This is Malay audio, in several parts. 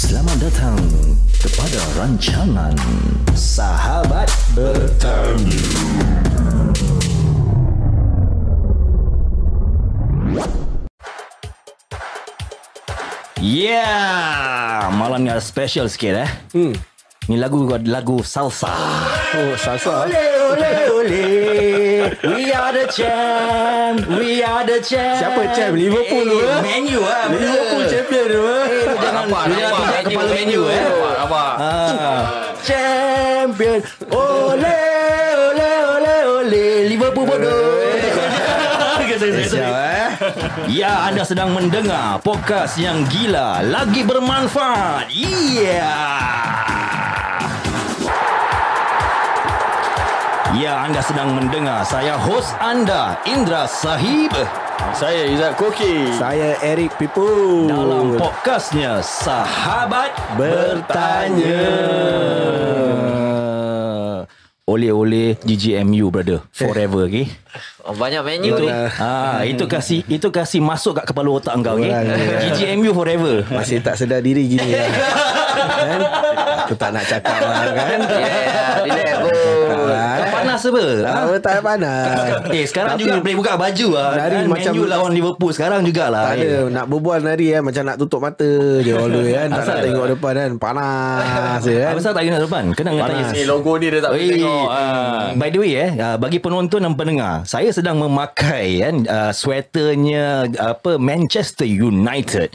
Selamat datang kepada rancangan Sahabat Bertanya. Malam ni ada special sikit Ni lagu salsa. Oh, salsa. Ole ole ole. We are the champ. We are the champ. Siapa champ? Liverpool tu Man U Liverpool champion tu Jangan pijak kepala Man U Champion. Ole ole ole ole. Liverpool bodoh. Ya, anda sedang mendengar podcast yang gila lagi bermanfaat. Ya, anda sedang mendengar saya host anda Indra Sahib. Saya Izzat Koki. Saya Eric Pipu. Dalam podcastnya Sahabat Bertanya. Oleh GGMU brother. Forever okay? Banyak menu ni. Itu kasih masuk kat kepala otak engkau okay? GGMU forever. Masih tak sedar diri gini kan? Aku tak nak cakap kan? Relax bro. Panas apa? Tak panas. Sekarang tapi juga boleh buka baju Nari kan? macam Man U lawan Liverpool sekarang jugalah. Tak ada. Nak berbual nari macam nak tutup mata je always kan. Tak nak tengok depan kan. Panas je kan. Apa tak tengok depan? Kena tanya. Ni logo ni dia tak boleh tengok. By the way bagi penonton dan pendengar, saya sedang memakai sweaternya Manchester United.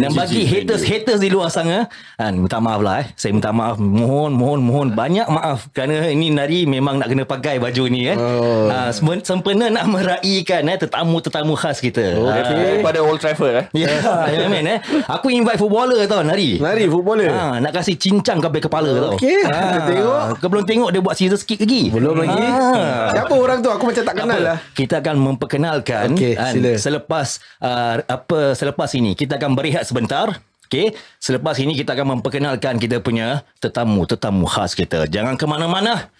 Dan bagi haters di luar sana minta maaf lah saya minta maaf, mohon banyak maaf kerana ini nari memang nak kena pakai baju ni sempena nak meraihkan tetamu khas kita Daripada Old Trafford aku invite footballer tau nari footballer nak kasih cincang kabel kepala tau. Okey, kita tengok. Kau belum tengok dia buat scissor kick lagi? Belum lagi. Siapa orang tu? Aku macam tak kenal lah. Kita akan memperkenalkan selepas ini kita akan berehat sebentar. Okey, selepas ini kita akan memperkenalkan kita punya tetamu khas kita. Jangan ke mana-mana.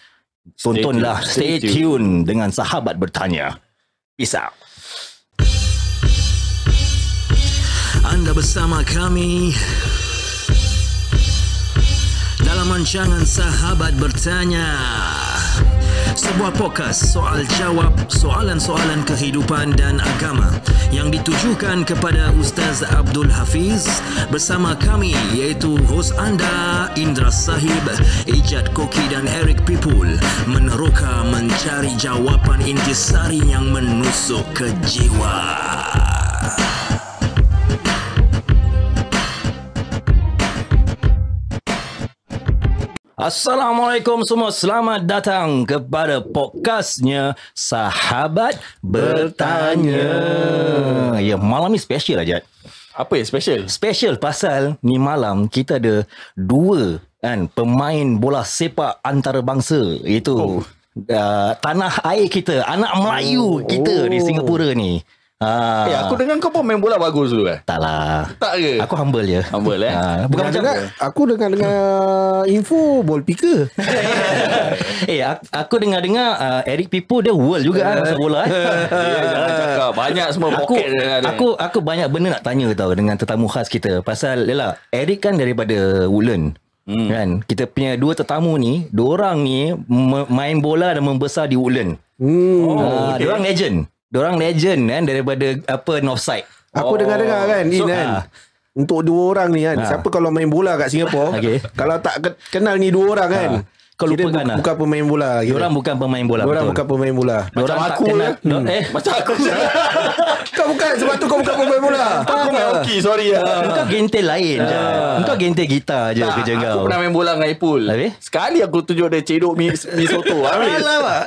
Tontonlah, stay tune dengan Sahabat Bertanya. Peace out. Anda bersama kami dalam rancangan Sahabat Bertanya. Sebuah podcast soal jawab soalan-soalan kehidupan dan agama yang ditujukan kepada Ustaz Abdul Hafiz bersama kami iaitu hos anda Indra Sahib, Izzat Koki dan Eric Pipul meneroka mencari jawapan intisari yang menusuk ke jiwa. Assalamualaikum semua. Selamat datang kepada podcastnya Sahabat Bertanya. Ya, malam ni special aja. Apa yang special? Special pasal ni malam kita ada dua pemain bola sepak antarabangsa, iaitu tanah air kita, anak Melayu kita di Singapura ni. Aku dengar kau pun main bola bagus dulu Tak lah. Tak ke? Aku humble je. Humble Bukan macam aku dengar info ball picker. Aku dengar Eric Pipu dia world juga pasal bola. Jangan cakap banyak semua poket dia. Aku banyak benda nak tanya tau dengan tetamu khas kita. Pasal Eric kan daripada Woodland. Kan kita punya dua tetamu ni, diorang ni main bola dan membesar di Woodland. Diorang legend kan daripada Northside. Aku dengar-dengar kan untuk dua orang ni kan, siapa kalau main bola kat Singapura, kalau tak kenal ni dua orang kan, kau lupakan bukan pemain bola. Diorang bukan pemain bola. Diorang bukan pemain bola. Macam aku macam aku. Kau bukan, sebab tu kau bukan pemain bola. Aku main hoki, sorry Kau gentel lain je. Kau gentel gitar je kerja kau. Aku pernah main bola dengan Ipul. Sekali aku tunjuk dia cedok mi soto.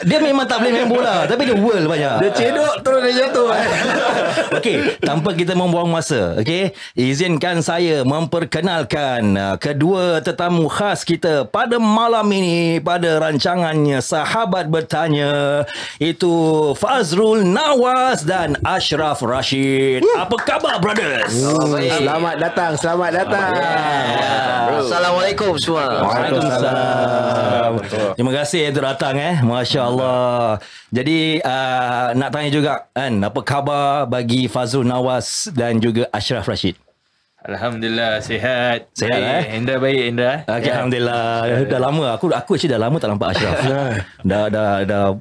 Dia memang tak boleh main bola, tapi dia world banyak. Dia cedok terus dia jatuh. Okey, tanpa kita membuang masa, okey, izinkan saya memperkenalkan kedua tetamu khas kita pada malam ini pada rancangannya Sahabat Bertanya, itu Fazrul Nawas dan Ashraf Rashid. Apa khabar brothers? Selamat datang. Assalamualaikum semua. Waalaikumsalam. Terima kasih untuk datang Masya Allah. Jadi nak tanya juga apa khabar bagi Fazrul Nawas dan juga Ashraf Rashid? Alhamdulillah sihat. Sihat Indra baik Indra. Okay, alhamdulillah. Dah lama aku actually dah lama tak nampak Ashraf. dah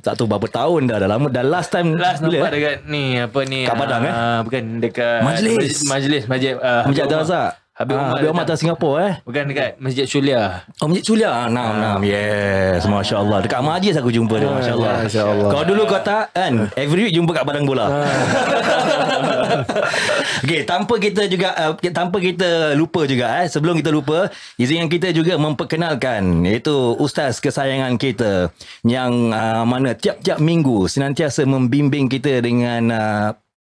tak tahu berapa tahun dah lama. Dah last nampak bila? Dekat ni apa ni? Kat Padang bukan dekat Majlis Masjid Abdul Razak. Habib Umar datang Singapura Bukan dekat Masjid Sulia. Masjid Sulia. Nam. Yes, masya-Allah. Dekat Majlis aku jumpa dia, masya-Allah. Kau dulu kau tak kan every week jumpa kat padang bola. Okey, tanpa kita lupa juga sebelum kita lupa, izinkan kita juga memperkenalkan iaitu ustaz kesayangan kita yang mana tiap-tiap minggu senantiasa membimbing kita dengan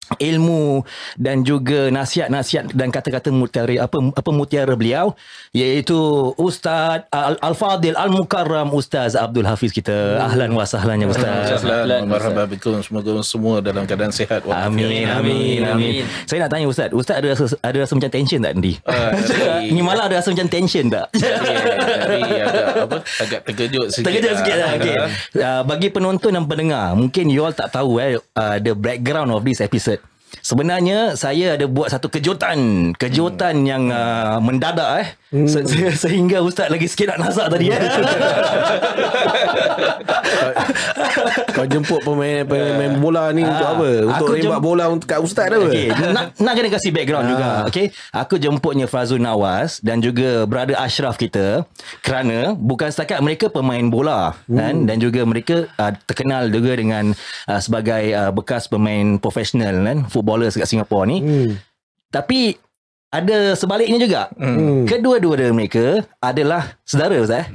ilmu dan juga nasihat-nasihat dan kata-kata mutiara beliau, iaitu Ustaz Al-Fadil Al-Mukarram Ustaz Abdul Hafiz kita. Ahlan wa sahlan ya Ustaz. Marhaba bikum, semoga semua dalam keadaan sihat. Amin. Saya nak tanya Ustaz ada rasa macam tension tak nanti? Ni malah ada rasa macam tension tak? Agak terkejut sikit. Okay. Bagi penonton dan pendengar, mungkin you all tak tahu the background of this episode. Sebenarnya saya ada buat satu kejutan yang mendadak sehingga Ustaz lagi sikit nak nazak tadi. Kau jemput pemain bola ni untuk apa? Untuk rembat bola untuk kat Ustaz tu. Okay. Nak kena kasih background juga. Okay. Aku jemputnya Fazul Nawas dan juga brother Ashraf kita kerana bukan setakat mereka pemain bola kan, dan juga mereka terkenal juga dengan sebagai bekas pemain profesional kan, footballers kat Singapura ni. Tapi ada sebaliknya juga. Kedua-dua mereka adalah saudara Ustaz.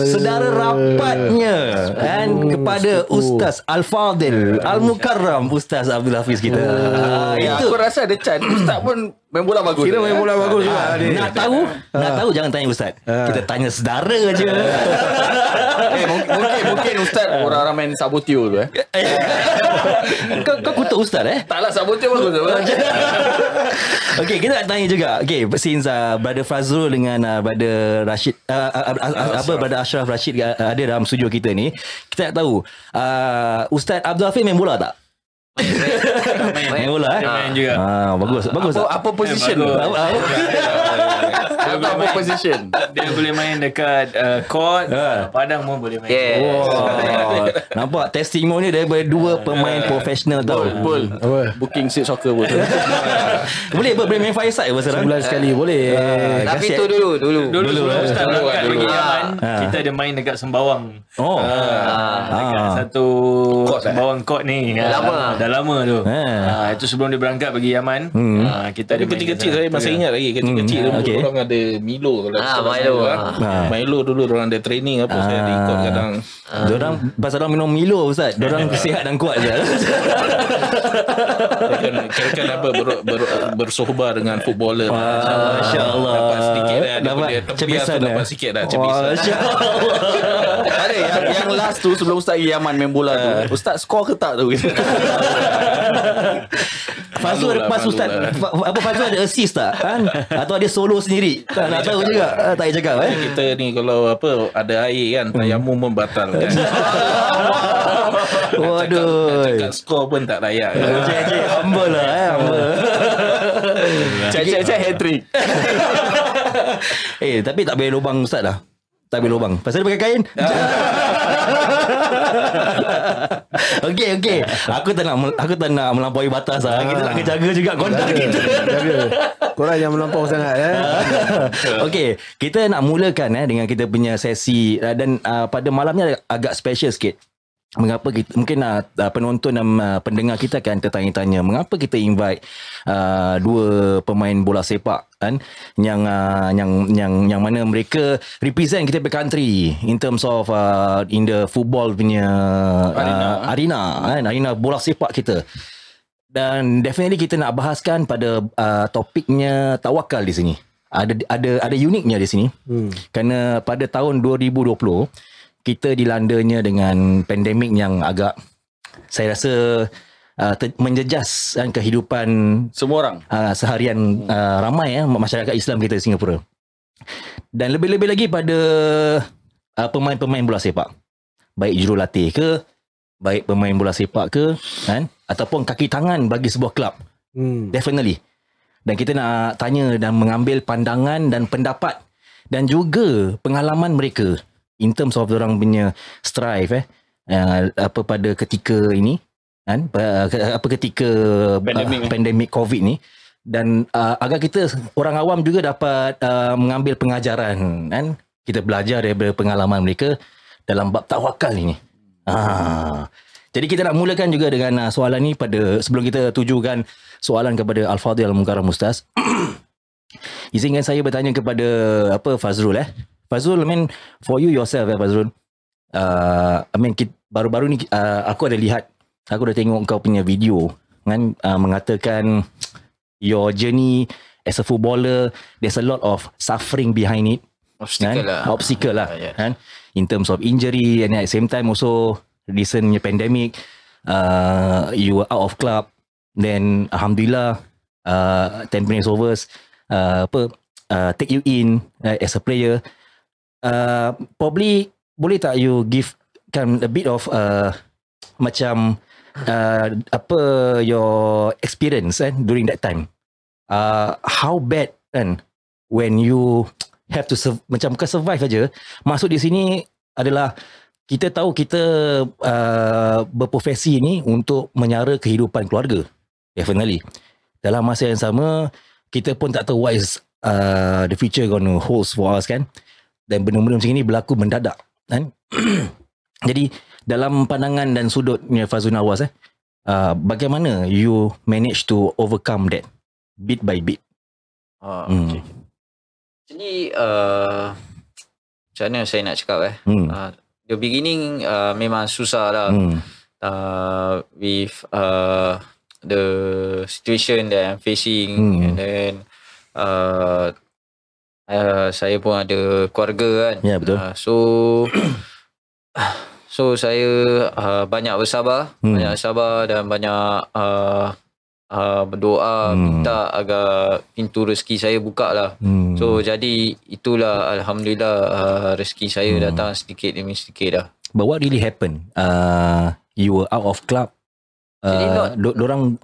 Saudara rapatnya kan kepada Ustaz Al-Fadil Al-Mukarram Ustaz Abdul Hafiz kita. Itu aku rasa ada chance Ustaz pun main bola bagus. Kira main bola bagus juga. Nak tahu jangan tanya Ustaz. Kita tanya saudara je. Mungkin Ustaz orang main Sabotio tu Kau kutuk Ustaz Taklah Sabotio bagus. Okay, kita nak tanya juga. Okay, since brother Fazrul dengan brother Rashid brother Ashraf Rashid ada dalam studio kita ni, kita nak tahu Ustaz Abdul Hafiz main bola tak? Main bola Main juga. Bagus. Apa position? Apa position? Dia boleh main dekat court, padang pun boleh main. Nampak testimoni daripada dua pemain profesional tau. Booking seat soccer pun. Boleh main fireside sekarang? Sebulan sekali boleh. Tapi tu dulu sebelum Ustaz berangkat pergi Yaman, kita ada main dekat Sembawang. Dekat satu Sembawang court ni. Dah lama tu. Itu sebelum dia berangkat pergi Yaman. Kita ada kecil-kecil saya masih ingat lagi kecil-kecil orang ada Milo Milo dulu orang ada training apa saya ada ikut kadang. Diorang pasal orang minum Milo Ustaz. Diorang sihat dan kuat je. Kan apa bersohbah dengan footballer. Masya-Allah. Dapat sedikit dapat cebisan dapat sikit dah cebisan. Masya-Allah. Ada yang last tu sebelum Ustaz pergi Yaman main bola tu. Ustaz skor ke tak tu? Fazul ada pas Ustaz Fazul ada assist tak kan? Atau ada solo sendiri? Tak nak tahu juga. Tak payah cakap Kita ni kalau apa ada air kan tayamum membatalkan. Waduh. Cakap skor pun tak layak. Cik humble lah Cik hat-trick. Tapi tak boleh lubang Ustaz dah. Tak boleh lubang pasal dia pakai kain. Okey. Aku tak nak melampaui batas lah. Kita nak jaga juga kontak kita. Jaga. Korang jangan melampau sangat Okey, kita nak mulakan dengan kita punya sesi dan pada malam ni agak special sikit. Mengapa kita mungkin penonton dan pendengar kita akan tertanya-tanya mengapa kita invite dua pemain bola sepak kan yang mana mereka represent kita punya country in terms of in the football punya arena bola sepak kita. Dan definitely kita nak bahaskan pada topiknya tawakal di sini. Ada uniknya di sini. Kerana pada tahun 2020 kita dilandanya dengan pandemik yang agak saya rasa menjejas kehidupan semua orang seharian ramai masyarakat Islam kita di Singapura. Dan lebih-lebih lagi pada pemain-pemain bola sepak. Baik jurulatih ke, baik pemain bola sepak ke kan, ataupun kaki tangan bagi sebuah kelab. Definitely. Dan kita nak tanya dan mengambil pandangan dan pendapat dan juga pengalaman mereka in terms of orang punya strive apa pada ketika ini kan, apa ketika pandemik COVID ni, dan agar kita orang awam juga dapat mengambil pengajaran kan. Kita belajar daripada pengalaman mereka dalam bab tawakal ini. Jadi kita nak mulakan juga dengan soalan ni pada sebelum kita tujukan soalan kepada Al-Fadhil Al-Mukarram Ustaz. Izinkan saya bertanya kepada Fazrul Fazrul, I mean for you yourself Fazrul. I mean baru-baru ni aku ada lihat, aku dah tengok kau punya video kan, mengatakan your journey as a footballer, there's a lot of suffering behind it. Obstacle lah kan, in terms of injury, and at the same time also recent pandemic, you were out of club, then alhamdulillah Tampines Rovers take you in as a player. Probably boleh tak you give kan a bit of macam your experience during that time, how bad kan when you have to macam bukan survive aja. Maksud di sini adalah kita tahu kita berprofesi ni untuk menyara kehidupan keluarga, definitely. Dalam masa yang sama, kita pun tak tahu what is the future gonna holds for us kan. Dan benda-benda macam ni berlaku mendadak kan. Jadi dalam pandangan dan sudutnya Fazrul Nawas bagaimana you manage to overcome that bit by bit? Okay. Jadi macam mana saya nak cakap the beginning memang susah lah with the situation that I'm facing, and then saya pun ada keluarga kan. Ya, betul. So saya banyak bersabar, dan banyak berdoa, minta agar pintu rezeki saya buka lah. So jadi itulah alhamdulillah rezeki saya datang sedikit demi sedikit dah. But what really happened? You were out of club. Dorang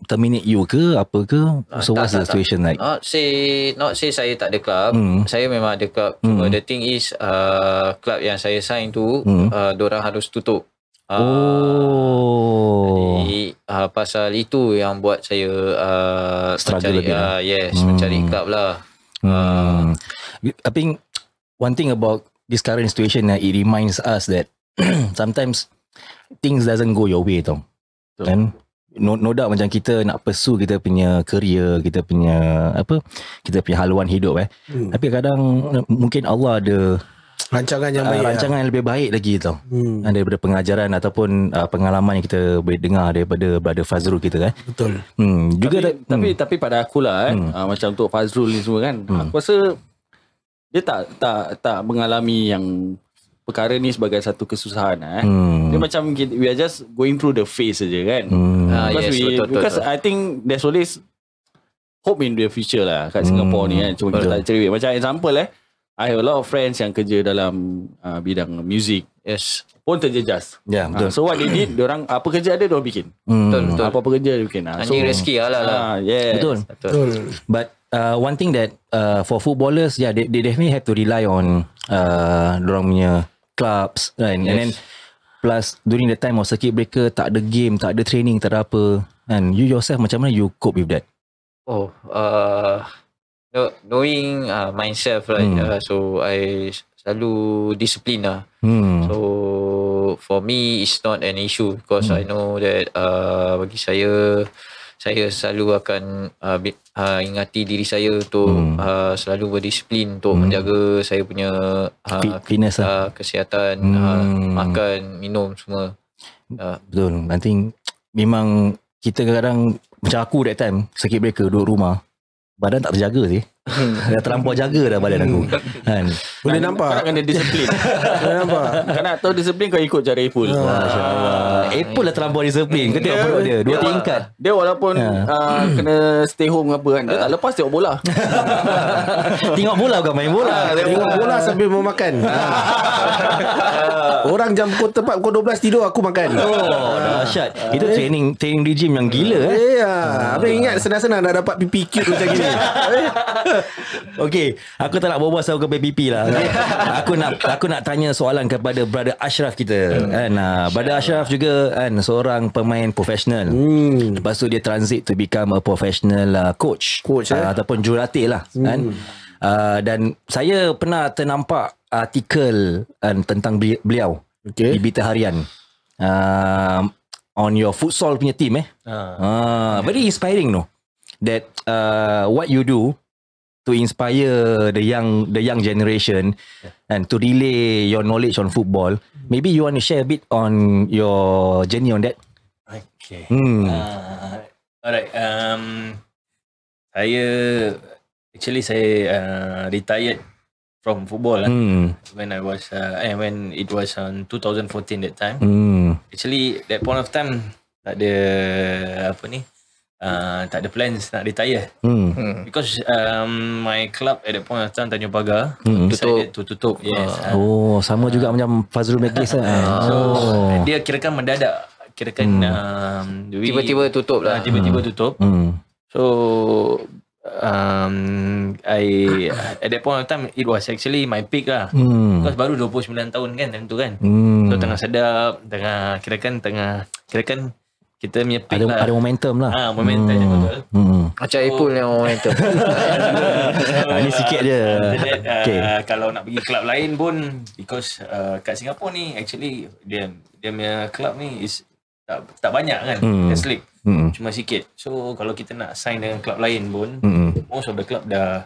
terminate you ke apa ke? So what's the situation like? Not say saya tak ada club. Saya memang ada club. Cuma the thing is club yang saya sign tu dorang harus tutup. Jadi pasal itu yang buat saya struggle mencari mencari club lah. I think one thing about this current situation, it reminds us that sometimes things doesn't go your way tau. Kan? No doubt macam kita nak pursue kita punya career, kita punya haluan hidup tapi kadang mungkin Allah ada rancangan yang baik, rancangan yang lebih baik lagi tau, daripada pengajaran ataupun pengalaman yang kita boleh dengar daripada Brother Fazrul kita kan. Betul. Juga tapi pada akulah macam untuk Fazrul ni semua kan, aku rasa dia tak mengalami yang perkara ni sebagai satu kesusahan dia macam we are just going through the phase saja kan. Because I think there's always hope in the future lah kat Singapore ni kan. Cuma kita tak cerewet. Macam example I have a lot of friends yang kerja dalam bidang music. Yes. Pun terjejas. Ya, betul. So what they did, diorang apa kerja ada diorang bikin. Betul. Apa kerja dia bikin. Anjing rezeki lah. Yes. Betul. But one thing that for footballers, they definitely have to rely on diorang punya clubs right? Yes. And then plus during the time of circuit breaker, tak ada game, tak ada training, tak ada apa. And you yourself macam mana you cope with that? Knowing myself right, so I selalu disiplin lah. So for me it's not an issue because I know that bagi saya selalu akan ingati diri saya untuk selalu berdisiplin untuk menjaga saya punya fitness kesihatan, makan, minum semua. Betul. Nanti memang kita kadang macam aku that time circuit breaker duduk rumah, badan tak terjaga sih. Dah terlampau jaga dah badan aku kan. Boleh nampak. Kena disiplin. Boleh nampak. Kena tahu disiplin kau ikut cara Ipul. Masya-Allah. Apple lah terlampau disiplin. Kau tengok perut dia 2 tingkat. Dia walaupun kena stay home apa kan, dia tak lepas tengok bola. Tengok bola bukan main bola. Tengok bola sambil mau makan. Orang jam tepat pukul 12 tidur, aku makan. Dahsyat. Itu training regime yang gila. Habis ingat senang-senang dah dapat PPQ macam gini. Okey, aku tak nak berbual pasal PPP lah. Aku nak tanya soalan kepada Brother Ashraf kita. Kan, Brother Ashraf juga kan seorang pemain profesional. Lepas tu dia transit to become a professional coach ataupun jurulatih lah kan. Dan saya pernah ternampak artikel tentang beliau di Berita Harian on your futsal punya team very inspiring that what you do to inspire the young generation and to relay your knowledge on football. Maybe you want to share a bit on your journey on that. Okay. Alright. Saya retired from football when I was when it was on 2014 that time. Actually that point of time tak ada plans nak retire because my club at that point of time Tanjung Pagar decided to tutup. Yes. Sama juga macam Fazrul Meglis so dia kirakan mendadak, tiba-tiba tutup lah. Tiba-tiba tutup. So I at that point of time it was actually my peak lah, because baru 29 tahun kan time tu kan. So tengah sedap, tengah kirakan kita punya peak ada momentum lah. Momentum betul. Macam Apple yang momentum. Ini sikit je. Kalau nak pergi klub lain pun, because kat Singapore ni actually dia punya klub ni is tak banyak kan, Catholic. Cuma sikit. So kalau kita nak sign dengan klub lain pun, most of the club dah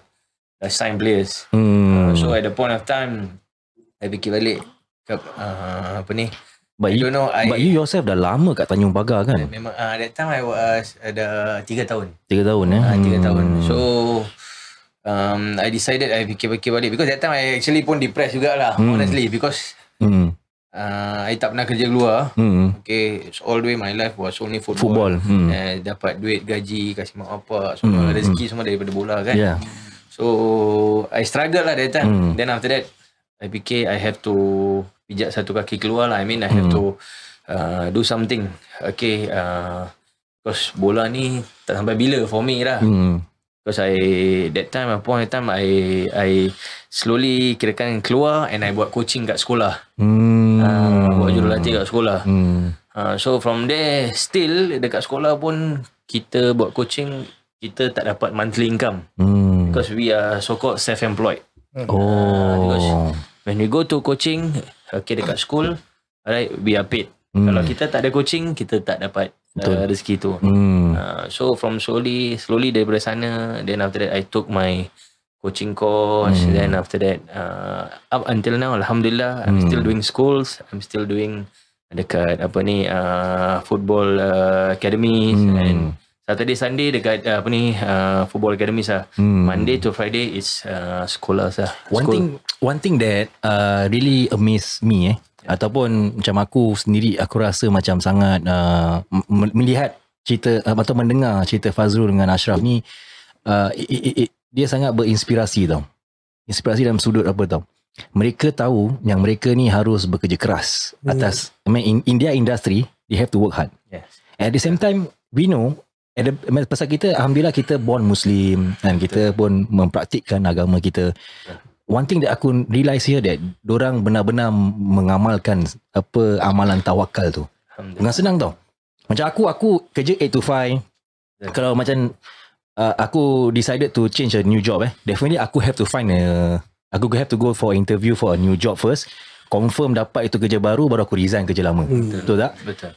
sign players. So at the point of time I fikir balik But you yourself dah lama kat Tanjung Pagar kan? Memang that time I was ada 3 tahun. 3 tahun 3 tahun. So I decided I fikir balik, because that time I actually pun depressed jugalah, honestly, because I tak pernah kerja luar. Okay, so all the way my life was only football. Dapat duit, gaji, kasih mak bapak, semua rezeki semua daripada bola kan. So I struggle lah that time. Then after that I fikir I have to pijak satu kaki keluar lah. I mean I have to do something. Okay, because bola ni tak sampai bila for me lah. Because that time point in time I slowly kirakan keluar and I buat coaching kat sekolah. Buat jurulatih kat sekolah. So from there, still dekat sekolah pun kita buat coaching, kita tak dapat monthly income. Because we are so called self-employed. Because when we go to coaching, dekat school, alright, we are paid. Kalau kita tak ada coaching, kita tak dapat rezeki tu. So from slowly daripada sana, then after that I took my coaching course. Then after that up until now, alhamdulillah, I'm still doing schools, I'm still doing dekat football academies, and Saturday Sunday dekat football academies lah. Monday to Friday is sekolah lah. One thing that really amazed me ataupun macam aku sendiri, aku rasa macam sangat melihat cerita atau mendengar cerita Fazrul dengan Ashraf ni, dia sangat berinspirasi tau. Inspirasi dalam sudut apa tau. Mereka tahu yang mereka ni harus bekerja keras atas, in their industry, they have to work hard. At the same time, we know, pasal kita, alhamdulillah kita born Muslim dan kita pun mempraktikkan agama kita. One thing that aku realise here that dorang benar-benar mengamalkan apa amalan tawakal tu. Dengan senang tau. Macam aku kerja 8 to 5. Kalau macam aku decided to change a new job, definitely aku have to go for interview for a new job first. Confirm dapat itu kerja baru aku resign kerja lama. Betul tak? Betul.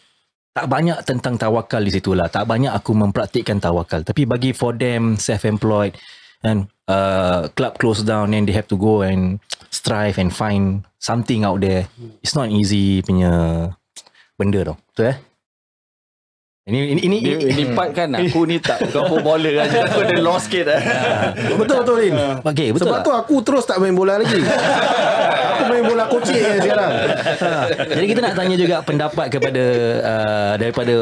Tak banyak tentang tawakal di situ lah. Tak banyak aku mempraktikkan tawakal. Tapi bagi for them self-employed and club close down and they have to go and strive and find something out there. It's not easy punya benda tau. Betul Ini part kan aku ni tak kau bola aja. Aku ada lost sikit. Betul Lin. Okay, betul. Sebab tu aku terus tak main bola lagi. Aku main bola kocik sekarang. Jadi kita nak tanya juga pendapat kepada daripada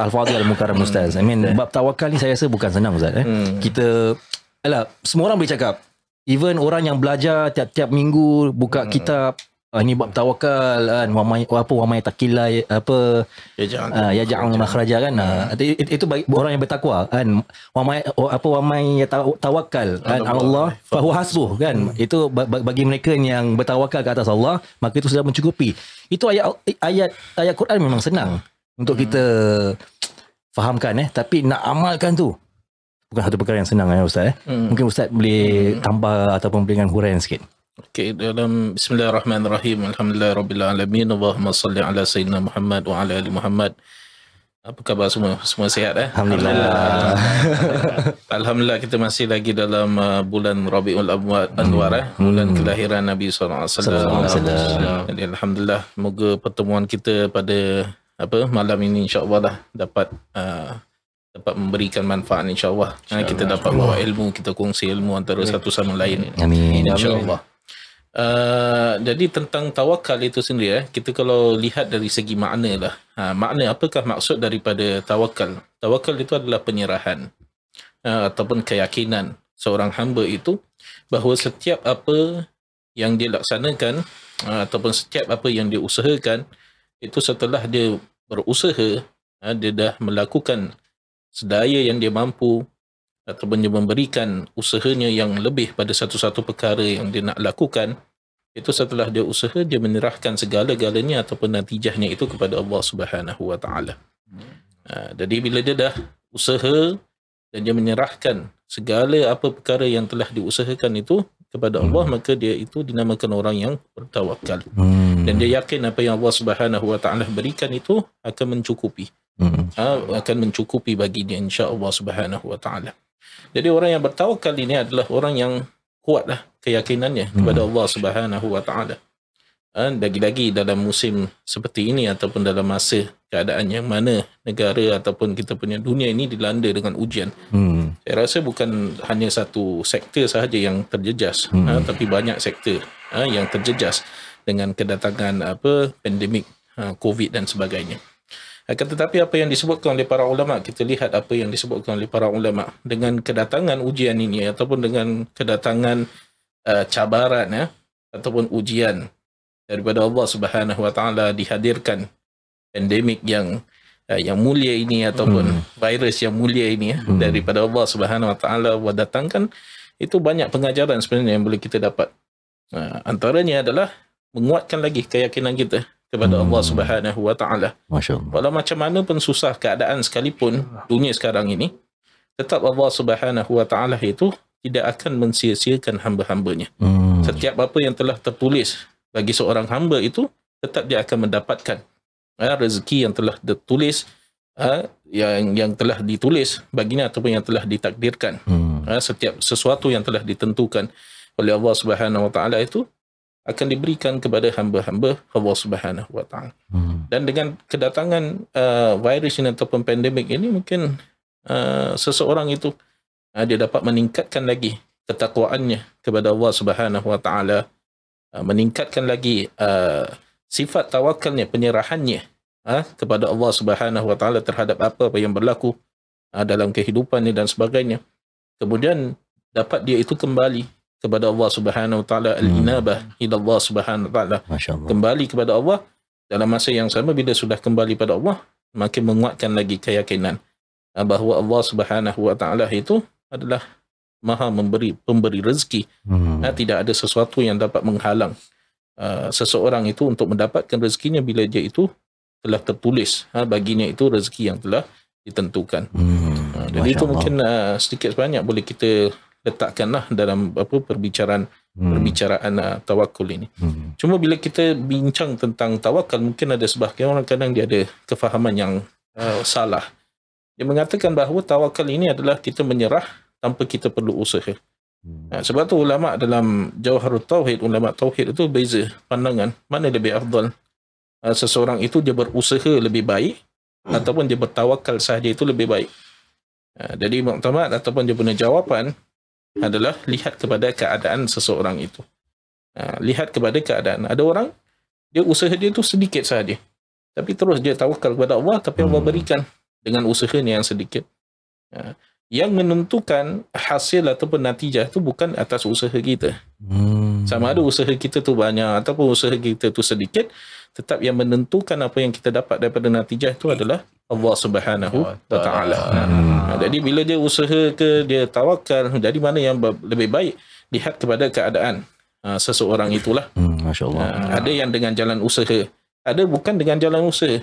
Al-Fadhil Al-Mukarram Ustaz. I mean bab tawakal ni saya rasa bukan senang Ustaz. Kita semua orang boleh cakap. Even orang yang belajar tiap-tiap minggu buka kitab, ni bab tawakal kan, wa may taqilla yaj'al makhraja kan. Itu bagi orang yang bertakwa kan. Wa may tawakkal kan Allah fa huwa hasbuh kan. Itu bagi mereka yang bertawakal ke atas Allah, maka itu sudah mencukupi. Itu ayat Quran memang senang untuk kita fahamkan tapi nak amalkan tu bukan satu perkara yang senang Ustaz. Mungkin Ustaz boleh tambah ataupun berikan huraian sikit. Okey, dalam Bismillahirrahmanirrahim. Alhamdulillahirabbil alamin. Allahumma salli ala sayyidina Muhammad wa ala ali Muhammad. Apa khabar semua? Semua sihat Alhamdulillah. Alhamdulillah kita masih lagi dalam bulan Rabiul Anwar, bulan kelahiran Nabi sallallahu alaihi wasallam. Jadi alhamdulillah, moga pertemuan kita pada malam ini insya-Allah dapat memberikan manfaat insya-Allah. Kita dapat bawa ilmu, kita kongsi ilmu antara satu sama lain. Amin. Insya-Allah. Jadi tentang tawakal itu sendiri kita kalau lihat dari segi makna lah. Makna apakah maksud daripada tawakal? Tawakal itu adalah penyerahan ataupun keyakinan seorang hamba itu bahawa setiap apa yang dia laksanakan ataupun setiap apa yang dia usahakan itu setelah dia berusaha, dia dah melakukan sedaya yang dia mampu ataupun dia memberikan usahanya yang lebih pada satu-satu perkara yang dia nak lakukan, itu setelah dia usaha, dia menyerahkan segala-galanya ataupun natijahnya itu kepada Allah Subhanahu Wa Taala. Jadi bila dia dah usaha dan dia menyerahkan segala apa perkara yang telah diusahakan itu kepada Allah, maka dia itu dinamakan orang yang bertawakal. Dan dia yakin apa yang Allah Subhanahu Wa Taala berikan itu akan mencukupi. Akan mencukupi baginya insya-Allah Subhanahu Wa Taala. Jadi orang yang bertawakal ini adalah orang yang kuatlah keyakinannya kepada Allah Subhanahu Wa Taala. Lagi-lagi dalam musim seperti ini ataupun dalam masa keadaan yang mana negara ataupun kita punya dunia ini dilanda dengan ujian. Saya rasa bukan hanya satu sektor sahaja yang terjejas, tapi banyak sektor yang terjejas dengan kedatangan pandemik COVID dan sebagainya. Akan tetapi apa yang disebutkan oleh para ulama, kita lihat apa yang disebutkan oleh para ulama dengan kedatangan ujian ini ataupun dengan kedatangan cabaran ataupun ujian daripada Allah Subhanahu Wa Taala, dihadirkan pandemik yang mulia ini ataupun virus yang mulia ini daripada Allah Subhanahu Wa Taala datangkan, itu banyak pengajaran sebenarnya yang boleh kita dapat. Antaranya adalah menguatkan lagi keyakinan kita kepada Allah Subhanahu Wa Taala. Masya-Allah. Walau macam mana pun susah keadaan sekalipun dunia sekarang ini, tetap Allah Subhanahu Wa Taala itu tidak akan mensia-siakan hamba-hambanya. Setiap apa yang telah tertulis bagi seorang hamba itu, tetap dia akan mendapatkan rezeki yang telah ditulis, yang telah ditulis baginya ataupun yang telah ditakdirkan. Setiap sesuatu yang telah ditentukan oleh Allah Subhanahu Wa Taala itu akan diberikan kepada hamba-hamba Allah Subhanahu Wa Taala. Dan dengan kedatangan virus ini ataupun pandemik ini, mungkin seseorang itu dia dapat meningkatkan lagi ketakwaannya kepada Allah Subhanahu Wa Taala, meningkatkan lagi sifat tawakalnya, penyerahannya kepada Allah Subhanahu Wa Taala terhadap apa yang berlaku dalam kehidupan ini dan sebagainya. Kemudian dapat dia itu kembali kepada Allah Subhanahu Wa Taala, al-inabah ila Allah Subhanahu Wa Taala, kembali kepada Allah. Dalam masa yang sama, bila sudah kembali pada Allah, makin menguatkan lagi keyakinan bahawa Allah Subhanahu Wa Taala itu adalah Maha pemberi rezeki. Tidak ada sesuatu yang dapat menghalang seseorang itu untuk mendapatkan rezekinya bila dia itu telah tertulis baginya itu rezeki yang telah ditentukan. Jadi itu mungkin sedikit sebanyak boleh kita letakkanlah dalam perbicaraan tawakul ini. Cuma bila kita bincang tentang tawakal, mungkin ada sebahagian orang kadang dia ada kefahaman yang salah. Dia mengatakan bahawa tawakal ini adalah kita menyerah tanpa kita perlu usaha. Sebab tu ulama dalam Jawharut Tauhid, ulama tauhid itu beza pandangan mana lebih afdal. Seseorang itu dia berusaha lebih baik ataupun dia bertawakal sahaja itu lebih baik. Jadi muktamad ataupun dia punya jawapan adalah lihat kepada keadaan seseorang itu. Lihat kepada keadaan. Ada orang dia usaha dia tu sedikit sahaja, tapi terus dia tawakal kepada Allah, tapi Allah berikan dengan usahanya yang sedikit. Yang menentukan hasil ataupun natijah tu bukan atas usaha kita. Sama ada usaha kita tu banyak ataupun usaha kita tu sedikit, tetap yang menentukan apa yang kita dapat daripada natijah itu adalah Allah Subhanahu wa Ta'ala. Jadi bila dia usaha ke dia tawakal, jadi mana yang lebih baik, lihat kepada keadaan seseorang itulah. Masya-Allah. Ada yang dengan jalan usaha, ada bukan dengan jalan usaha.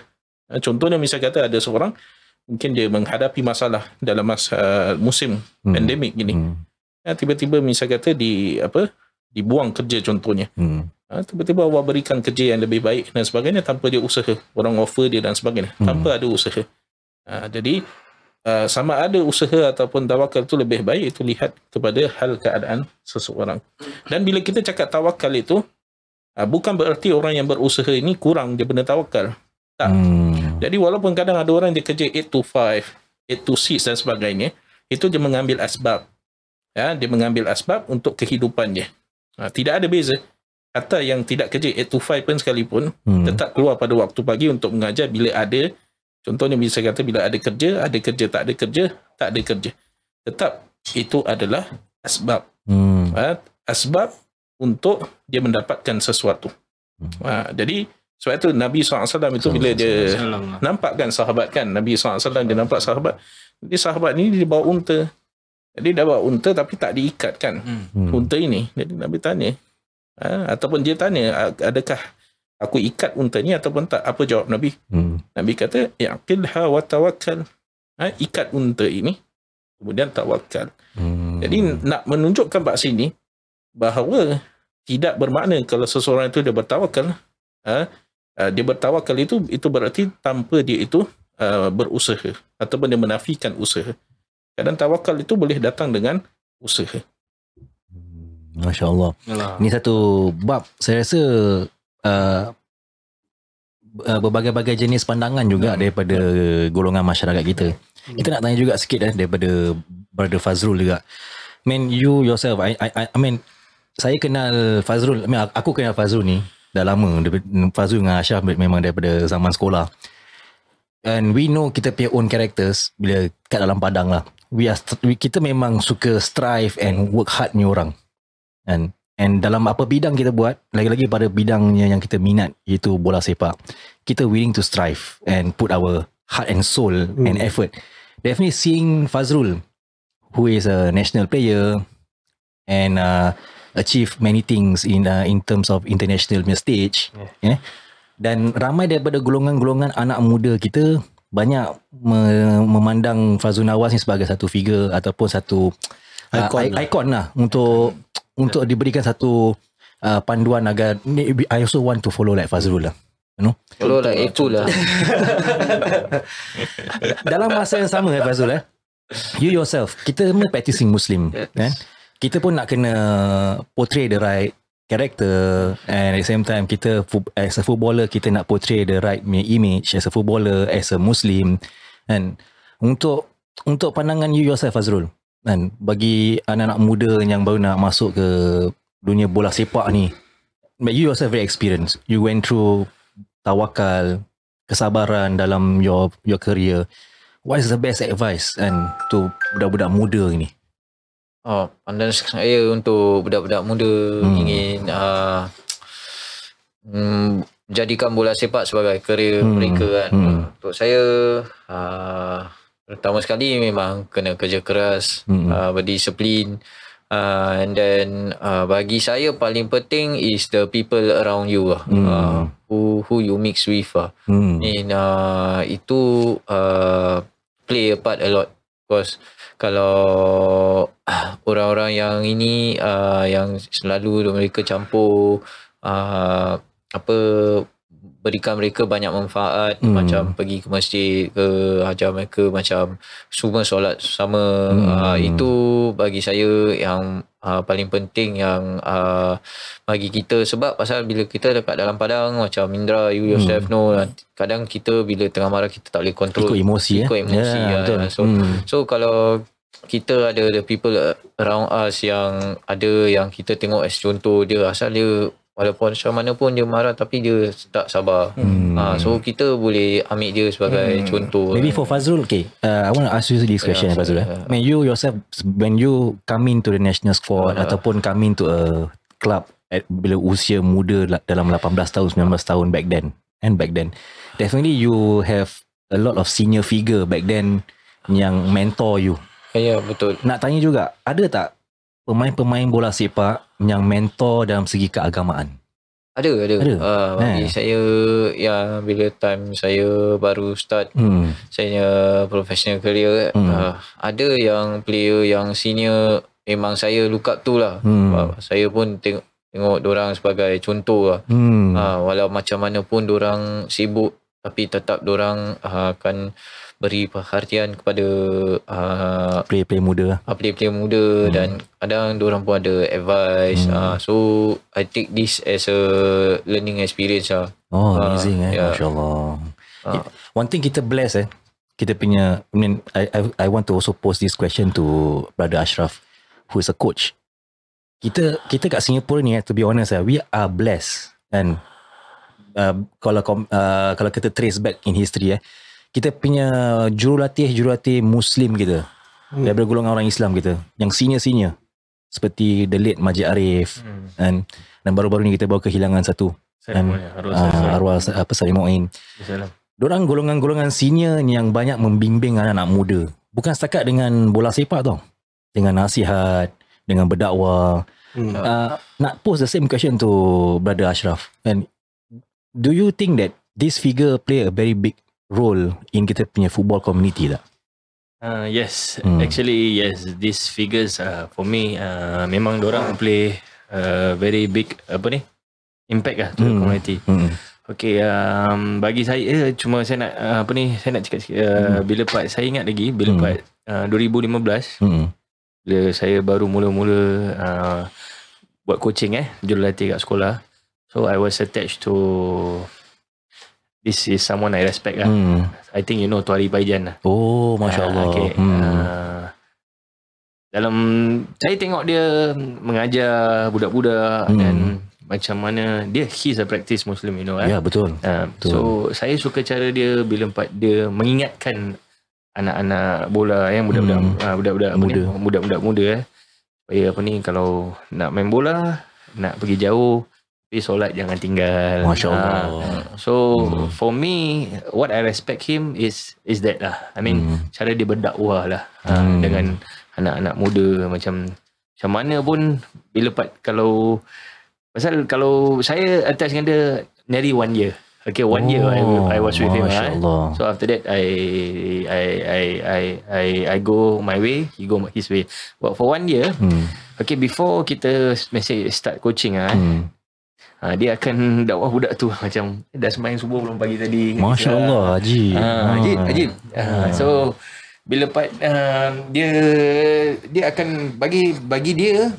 Contohnya misal kata ada seorang mungkin dia menghadapi masalah dalam masa musim pandemik gini. Tiba-tiba misal kata dibuang kerja contohnya. Tiba-tiba Allah berikan kerja yang lebih baik dan sebagainya tanpa dia usaha. Orang offer dia dan sebagainya tanpa ada usaha. Jadi sama ada usaha ataupun tawakal itu lebih baik, itu lihat kepada hal keadaan seseorang. Dan bila kita cakap tawakal itu bukan bererti orang yang berusaha ini kurang dia benar tawakal. Tak. Jadi walaupun kadang ada orang dia kerja 8 to 5, 8 to 6 dan sebagainya, itu dia mengambil asbab. Dia mengambil asbab untuk kehidupannya. Tidak ada beza. Kata yang tidak kerja 8 to 5 pun sekalipun, tetap keluar pada waktu pagi untuk mengajar bila ada. Contohnya bisa kata bila ada kerja, tak ada kerja, tak ada kerja. Tetap itu adalah asbab. Asbab untuk dia mendapatkan sesuatu. Jadi sebab itu Nabi SAW itu bila dia nampakkan sahabat kan, Nabi SAW dia nampak sahabat. Jadi sahabat ni dia bawa unta. Jadi dia bawa unta tapi tak diikat kan unta ini. Jadi Nabi tanya, ataupun dia tanya, adakah aku ikat unta ni ataupun tak? Apa jawab Nabi? Nabi kata, yaqilha wa tawakkal. Ikat unta ini, kemudian tawakal. Jadi nak menunjukkan kat sini bahawa tidak bermakna kalau seseorang itu dia bertawakal, dia bertawakal itu berarti tanpa dia itu berusaha ataupun dia menafikan usaha. Kadang tawakal itu boleh datang dengan usaha. Masya Allah. Ini satu bab saya rasa berbagai-bagai jenis pandangan juga daripada golongan masyarakat kita. Kita nak tanya juga sikit daripada Brother Fazrul juga. I mean, you yourself, I mean, saya kenal Fazrul, aku kenal Fazrul ni dah lama. Fazrul dengan Ashraf memang daripada zaman sekolah. And we know kita punya own characters bila kat dalam padang lah. Kita memang suka strive and work hard ni orang. And dalam apa bidang kita buat, lagi-lagi pada bidangnya yang kita minat, iaitu bola sepak, kita willing to strive and put our heart and soul and effort. Definitely seeing Fazrul, who is a national player and achieve many things in terms of international stage, dan ramai daripada golongan-golongan anak muda kita banyak memandang Fazrul Nawaz ni sebagai satu figure ataupun satu ikon lah untuk diberikan satu panduan agar I also want to follow like Fazrul lah. Follow like itu lah. Dalam masa yang sama Fazrul, you yourself, kita semua practicing Muslim, kan? Kita pun nak kena portray the right character, and at the same time kita as a footballer kita nak portray the right image as a footballer, as a Muslim. And untuk pandangan you yourself Fazrul, dan bagi anak-anak muda yang baru nak masuk ke dunia bola sepak ni, you yourself very experienced, you went through tawakal, kesabaran dalam your career. What is the best advice to budak-budak muda ni? Pandangan saya untuk budak-budak muda ingin jadikan bola sepak sebagai kerjaya mereka kan. Untuk saya pertama sekali memang kena kerja keras, berdisiplin, and then bagi saya paling penting is the people around you, who you mix with, and itu play a part a lot. Because kalau orang-orang yang ini yang selalu mereka campur berikan mereka banyak manfaat, macam pergi ke masjid ke, ajar mereka macam semua solat sama, itu bagi saya yang paling penting yang bagi kita, sebab pasal bila kita dekat dalam padang macam Indra, you yourself know, kadang kita bila tengah marah kita tak boleh control ikut emosi so kalau kita ada the people around us yang ada yang kita tengok as contoh dia, asal dia walaupun macam mana pun dia marah tapi dia tak sabar. So kita boleh ambil dia sebagai contoh. Maybe for Fazrul, okay, I want to ask you this question, Fazrul. When you yourself, when you come into the national squad ataupun come into a club bila usia muda dalam 18 tahun, 19 tahun back then, definitely you have a lot of senior figure back then yang mentor you. Ya, betul. Nak tanya juga, ada tak pemain-pemain bola sepak yang mentor dalam segi keagamaan? Ada. Bagi saya, ya bila time saya baru start saya professional career, ada yang player yang senior memang saya look up tu lah. Saya pun tengok dorang sebagai contoh lah. Walau macam mana pun dorang sibuk, tapi tetap dorang akan beri perhatian kepada player-player muda, dan kadang diorang pun ada advice. So I take this as a learning experience lah. Amazing masya-Allah. One thing kita bless kita punya, I mean, I want to also post this question to Brother Ashraf, who is a coach. Kita kat Singapura ni, to be honest, we are blessed. And kalau kita trace back in history, kita punya jurulatih Muslim kita, daripada golongan orang Islam kita, yang senior seperti the late Majid Arif, dan baru-baru ni kita baru kehilangan satu, arwah Salim Mu'in. Diorang golongan senior yang banyak membimbing anak-anak muda, bukan setakat dengan bola sepak tau, dengan nasihat, dengan berdakwah. Nak pose the same question to Brother Ashraf, and do you think that this figure play a very big role in kita punya football community tak? Yes, actually yes, these figures for me memang dorang play very big impact lah to the community. Okay, bagi saya cuma saya nak saya nak cakap sikit, bila part saya ingat lagi bila part 2015 bila saya baru mula-mula buat coaching jurulatih kat sekolah. So I was attached to, this is someone I respect lah. I think you know Tuari Paijan lah. Oh, Masya Allah. Okay. Dalam saya tengok dia mengajar budak-budak dan macam mana he's a practice Muslim, you know. Ya, betul. So saya suka cara dia bila dia mengingatkan anak-anak bola yang budak-budak muda supaya kalau nak main bola, nak pergi jauh, tapi solat jangan tinggal. Masya Allah. So for me, what I respect him is that lah. I mean, cara dia berdakwah lah dengan anak-anak muda, macam mana pun bila kalau saya attach dengan dia nearly 1 year. Okay, 1 year I was with him. So after that I go my way, he go his way. But for 1 year, okay, before kita start coaching dia akan dakwah budak tu macam dah semain subuh belum pagi tadi. Masya Allah, Haji. Haji. So bila part dia akan bagi dia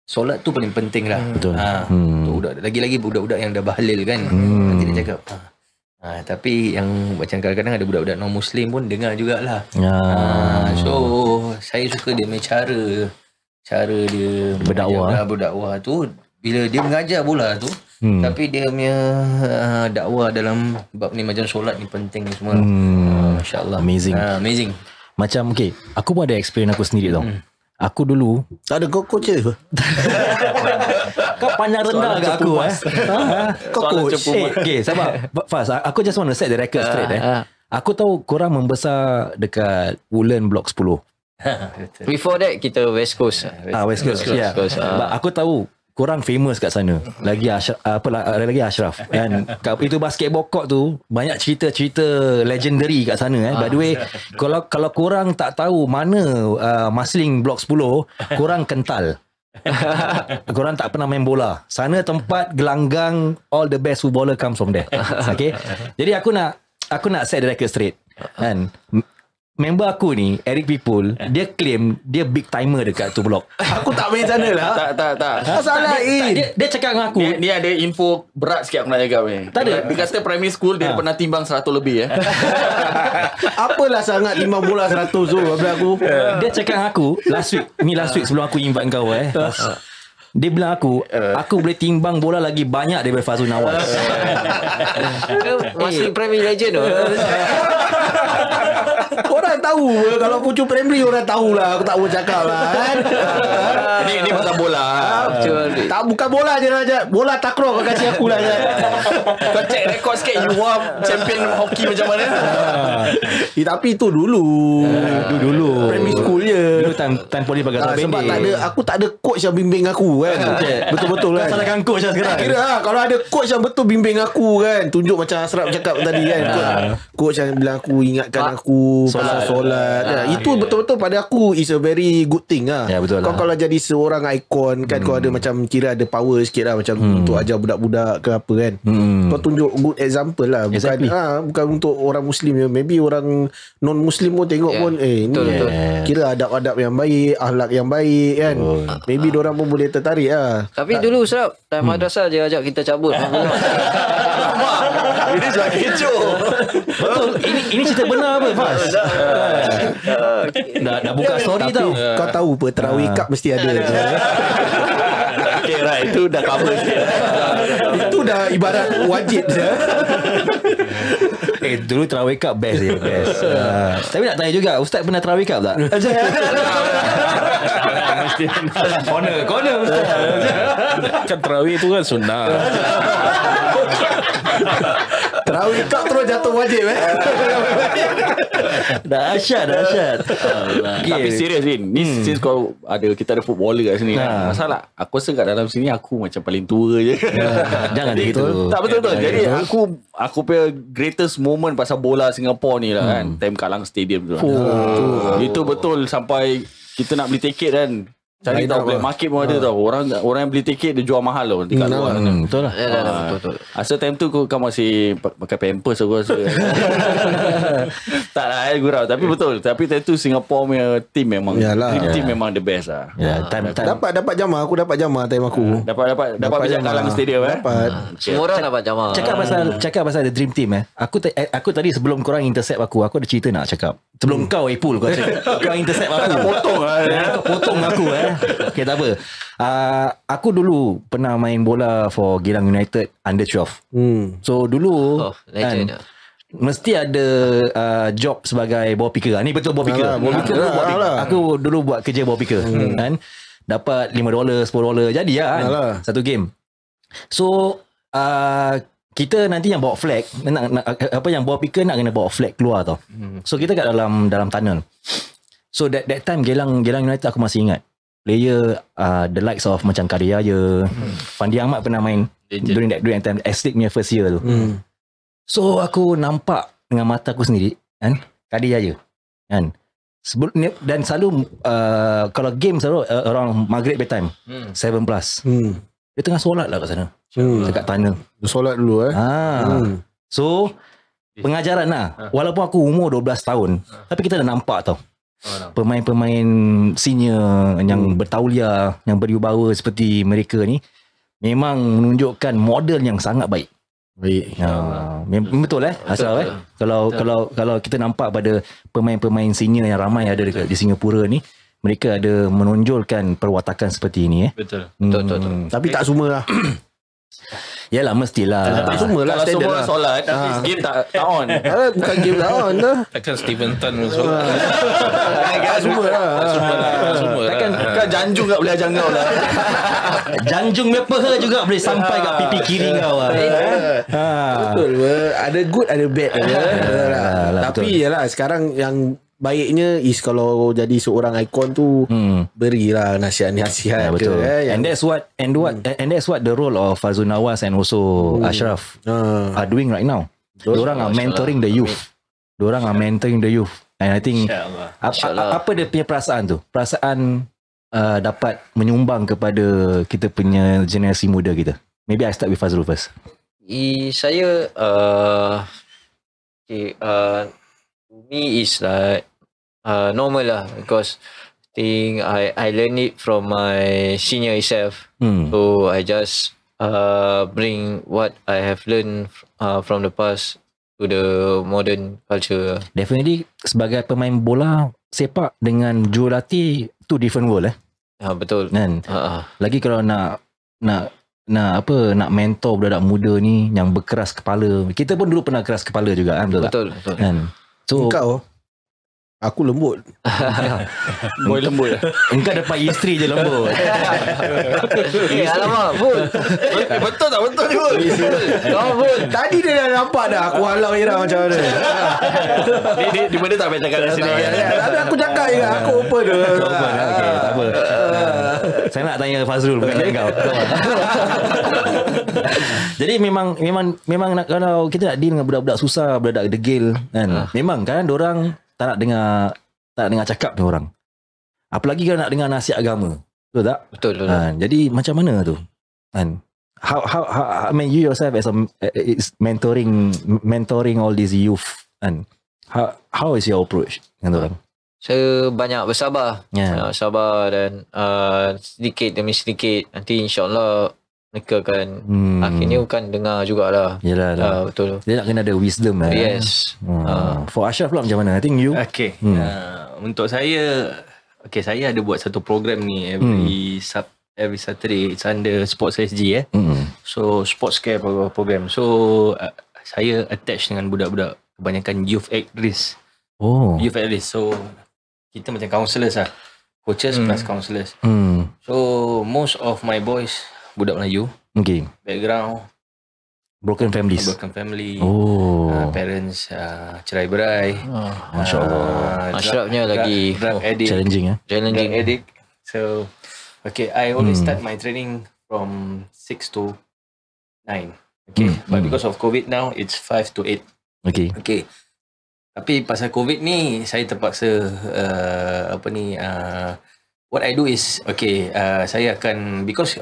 solat tu paling penting lah. Betul. Budak, lagi-lagi budak-budak yang dah bahalil kan. Nanti dia cakap tapi yang macam kadang-kadang ada budak-budak non-Muslim pun dengar jugalah. So saya suka dia punya cara dia berdakwah tu. Bila dia mengajar bola tu, tapi dia punya dakwah dalam bab ni macam solat ni penting ni semua. Masya Allah. Amazing. Macam okay, aku pun ada experience aku sendiri tau. Aku dulu tak ada coach je. Kau pandang rendah ke aku Kau coach. Okay, sabar Faz, aku just want to set the record straight Aku tahu korang membesar dekat Woodland Block 10. Before that kita West Coast. West Coast. Aku tahu korang famous kat sana. Lagi Ashraf. Dan itu basketball court tu banyak cerita-cerita legendary kat sana. By the way, kalau korang tak tahu mana Marsiling Block 10, korang kental. Korang tak pernah main bola. Sana tempat gelanggang, all the best footballer comes from there. Okay. Jadi aku nak set the record straight. And member aku ni Eric People, dia claim dia big timer dekat tu blok. Aku tak main sana lah. Tak. Salah Dia cakap dengan aku, Dia ada info berat sikit aku nak cakap ni. Tak ada. Dia kata primary school dia pernah timbang 100 lebih Apalah sangat timbang bola 100 tu habis aku. dia cakap dengan aku last week sebelum aku invite kau dia bilang aku boleh timbang bola lagi banyak daripada Fazrul Nawas. Masih Premier Legend tu. Orang tahu kalau pucuk primary orang tahulah. Aku tak mau cakap lah kan. Ini pasal bola. Tak bukan bola je Raja. Bola takraw kau kasih aku lah. Kau check rekod sikit you are champion hoki macam mana. Tapi itu dulu. Primary school je. Dulu time poli pakai sahabat sebab aku tak ada coach yang bimbing aku kan. Betul-betul kan. Salahkan coach lah sekarang. Kira kalau ada coach yang betul bimbing aku kan. Tunjuk macam Asraf cakap tadi kan. Coach yang bilang aku, ingatkan aku solat. Itu betul-betul pada aku is a very good thing lah. Ya, betul kau lah. kalau jadi seorang ikon kan, kau ada macam kira ada power sikit lah macam untuk ajar budak-budak ke apa kan. Kau tunjuk good example lah. Bukan untuk orang Muslim je. Maybe orang non-Muslim pun tengok pun ni betul. kira adab-adab yang baik, akhlak yang baik kan. Maybe diorang pun boleh tertarik lah. Tapi dulu Serap time madrasah dia ajak kita cabut. Ini sudah kecoh. Betul. Ini cerita benar apa Faz? Dah buka story tau. Kau tahu apa Tarawih Cup mesti ada. Okay, right. Itu dah cover sikit. Itu dah ibarat wajib je. Dulu Tarawih Cup best je. Best. Tapi nak tanya juga, Ustaz pernah Tarawih Cup tak? Corner Ustaz. Kan tarawih tu kan sunnah. Tarawih Cup terus jatuh wajib Dahsyat. Tapi serius ni since kita ada footballer kat sini kan. Masalah aku rasa kat dalam sini aku macam paling tua je. Jangan gitu. Tak betul. Jadi aku punya greatest moment pasal bola Singapore ni lah kan. Time Kallang Stadium tu. Itu betul sampai kita nak beli tiket kan. Cari tahu black market pun ada tau. Orang yang beli tiket dia jual mahal tau dekat luar. Betul lah. Betul. Asal time tu kau masih pakai pampers aku rasa. Tak lah gurau. Tapi betul. Tapi time tu Singapore punya team memang team memang the best lah. Dapat jamah. Aku dapat jamah time aku. Dapat pijak Kallang Stadium Dapat. Semua orang dapat jamaah. Cakap pasal the dream team Aku tadi sebelum korang intercept aku ada cerita nak cakap. Sebelum kau Ipul kau intercept aku. Kau potong aku Okay, tak apa. Aku dulu pernah main bola for Geylang United under 12. So dulu legend mesti ada job sebagai ball picker. Ni betul ball picker. Aku dulu buat kerja ball picker kan. Dapat $5, $10 jadi lah kan. Satu game. So kita nanti yang bawa flag yang ball picker nak kena bawa flag keluar tau. So kita kat dalam tunnel. So that time Geylang United aku masih ingat. Player the likes of macam Karyaya, Fandi Ahmad pernah main during that time S-League punya first year tu. So aku nampak dengan mata aku sendiri kan, Karyaya kan. Dan selalu kalau game selalu around Maghrib bedtime 7+. Dia tengah solat lah kat sana. Dekat tunnel. Dia solat dulu So pengajaran lah. Walaupun aku umur 12 tahun, tapi kita dah nampak tau. Pemain-pemain senior yang bertauliah, yang berwibawa seperti mereka ni memang menunjukkan model yang sangat baik. Betul Asal kalau kita nampak pada pemain-pemain senior yang ramai ada di Singapura ni, mereka ada menonjolkan perwatakan seperti ini Betul. Tapi tak semua lah. Yalah mestilah. Tak semua lah. Kalau semua solat game tak on. Bukan game tak on tu. Takkan Steven Tan solat. Tak semua lah. Takkan Kan Janjung tak boleh ajar kau lah. Janjung Mepeha juga boleh sampai kat pipi kiri kau lah. Betul. Ada good ada bad. Tapi yalah sekarang yang baiknya is kalau jadi seorang ikon tu berilah nasihat-nasihat betul. yang And that's what the role of Fazrul Nawas and also Ashraf are doing right now. Diorang are mentoring the youth. And I think apa dia punya perasaan tu? Perasaan dapat menyumbang kepada kita punya generasi muda kita. Maybe I start with Fazrul first. Saya to me is like normal lah, because think I learned it from my senior itself. So I just bring what I have learned from the past to the modern culture. Definitely sebagai pemain bola sepak dengan jurulatih two different world Betul. kan. Lagi kalau nak mentor budak muda ni yang berkeras kepala. Kita pun dulu pernah keras kepala juga kan, betul tak? Betul. Kan? So Engkau, aku lembut. Boy lembut. engkau dapat isteri je lembut. Alamak, Bul. Betul tak? Betul ni, Bul. Bul. Tadi dia dah nampak dah aku halau Ira macam mana. Di mana tak payah cakap kat sini. Tapi aku cakap je, aku open je. Okey, tak apa. Saya nak tanya Fazrul bukan kau. Jadi memang nak, kalau kita nak deal dengan budak-budak susah, budak-budak degil kan. Memang kan dorang tak nak dengar cakap ni orang. Apalagi kalau nak dengar nasihat agama. Betul tak? Betul. Jadi macam mana tu? Kan? How I mean, you yourself as is mentoring all these youth kan. How is your approach dengan orang? Saya banyak bersabar. Banyak bersabar dan sedikit demi sedikit nanti insya-Allah mereka akan akhirnya bukan dengar jugalah. Yalah. Betul. Dia nak kena ada wisdom lah. Yes. For Ashraf pula macam mana? I think you. Okay. Untuk saya, saya ada buat satu program ni every Saturday. It's under Sports SG So Sports Care program. So saya attach dengan budak-budak kebanyakan youth at risk. Youth at risk. So kita macam counselors lah. Coaches plus counselors. So most of my boys budak Melayu. Okay. Background Broken families. Parents cerai berai. Masya Allah. Ashrafnya lagi drug addict. Challenging challenging. Drug addict. So I always start my training from 6 to 9. But because of COVID now it's 5 to 8. Okay. Tapi pasal COVID ni saya terpaksa what I do is saya akan, because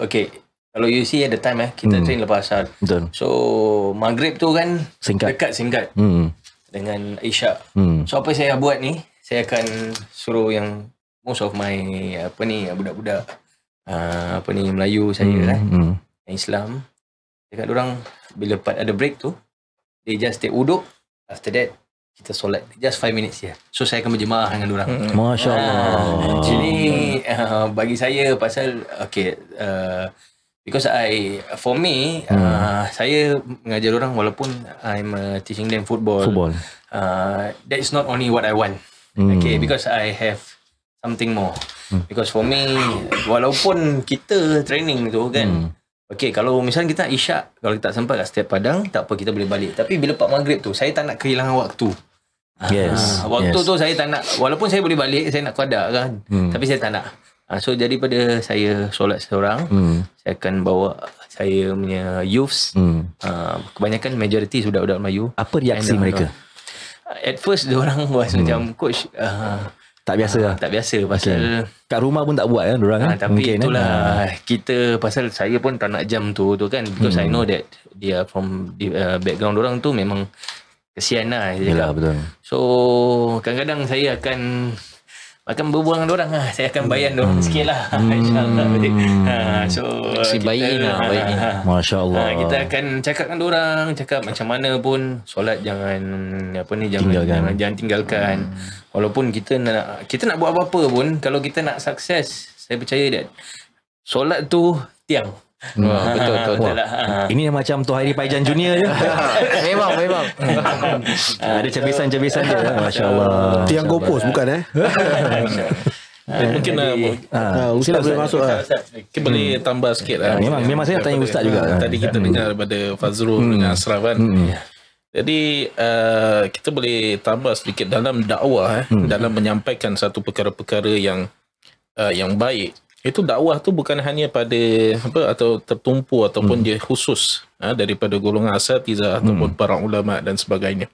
kalau you see at the time kita train lepas asar. Betul. So maghrib tu kan Singkat. singkat dengan Isyak. So apa saya buat ni, saya akan suruh yang most of my budak-budak Melayu saya yang Islam, dekat orang bila ada break tu they just take wuduk, after that kita solat just 5 minutes je. So saya akan berjemaah dengan orang. Masya Allah. Jadi bagi saya pasal because for me saya mengajar orang walaupun I'm teaching them football. That is not only what I want. Because I have something more. Because for me walaupun kita training tu kan, kalau misalnya kita Isyak, kalau kita tak sempat kat setiap padang, tak apa, kita boleh balik. Tapi bila Pak Maghrib tu, saya tak nak kehilangan waktu. Waktu tu saya tak nak, walaupun saya boleh balik, saya nak qada kan. Tapi saya tak nak. So daripada saya solat seorang, saya akan bawa saya punya youths. Kebanyakan majority budak-budak Melayu. Apa reaksi mereka? At first diorang was macam, coach tak biasa lah. Tak biasa pasal kat rumah pun tak buat kan diorang kan. Tapi mungkin, itulah kita, pasal saya pun tak nak jam tu kan, because I know that dia from background diorang tu memang kesian lah. Yalah, betul. So kadang-kadang saya akan berbual dengan diorang lah. Saya akan bayar diorang sikit lah. InsyaAllah. So si bayi lah. Masya Allah. Kita akan cakap dengan diorang, cakap macam mana pun solat jangan tinggalkan. Walaupun kita nak buat apa-apa pun, kalau kita nak sukses, saya percaya that solat tu tiang. Betul lah. Ini macam Tuan Hairi Paijan Junior je. Memang Ada cabisan-cabisan dia. Masya Allah. Tiang gopos bukan Mungkin Ustaz boleh masuk lah. kita boleh tambah sikit lah. Memang saya nak tanya Ustaz juga. Tadi kita dengar daripada Fazrul dengan Ashraf kan. Jadi kita boleh tambah sedikit dalam dakwah dalam menyampaikan satu perkara-perkara yang baik. Itu dakwah tu bukan hanya pada atau tertumpu ataupun dia khusus daripada golongan asatizah ataupun para ulama dan sebagainya.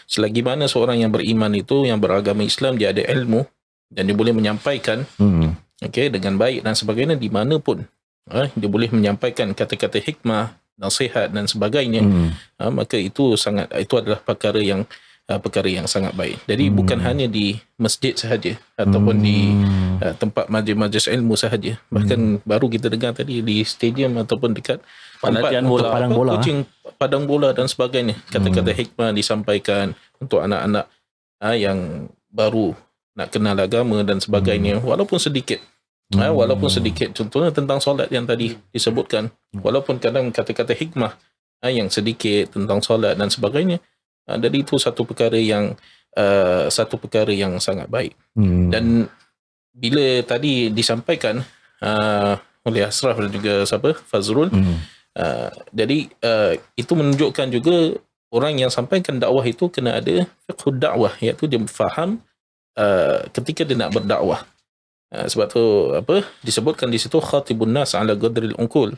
Selagi mana seorang yang beriman itu, yang beragama Islam, dia ada ilmu dan dia boleh menyampaikan dengan baik dan sebagainya di mana pun. Dia boleh menyampaikan kata-kata hikmah, nasihat dan sebagainya. Maka itu adalah perkara yang perkara yang sangat baik. Jadi bukan hanya di masjid sahaja ataupun di tempat majlis ilmu sahaja. Bahkan baru kita dengar tadi di stadium ataupun dekat Latihan bola, coaching padang bola dan sebagainya. Kata-kata hikmah disampaikan untuk anak-anak yang baru nak kenal agama dan sebagainya, walaupun sedikit. Walaupun sedikit, contohnya tentang solat yang tadi disebutkan, walaupun kadang kata-kata hikmah yang sedikit tentang solat dan sebagainya, jadi itu satu perkara yang sangat baik. Dan bila tadi disampaikan oleh Ashraf dan juga Fazrul, jadi itu menunjukkan juga orang yang sampaikan dakwah itu kena ada fiqh dakwah, iaitu dia faham ketika dia nak berdakwah. Sebab tu disebutkan di situ khatibun nas ala qadril unqul.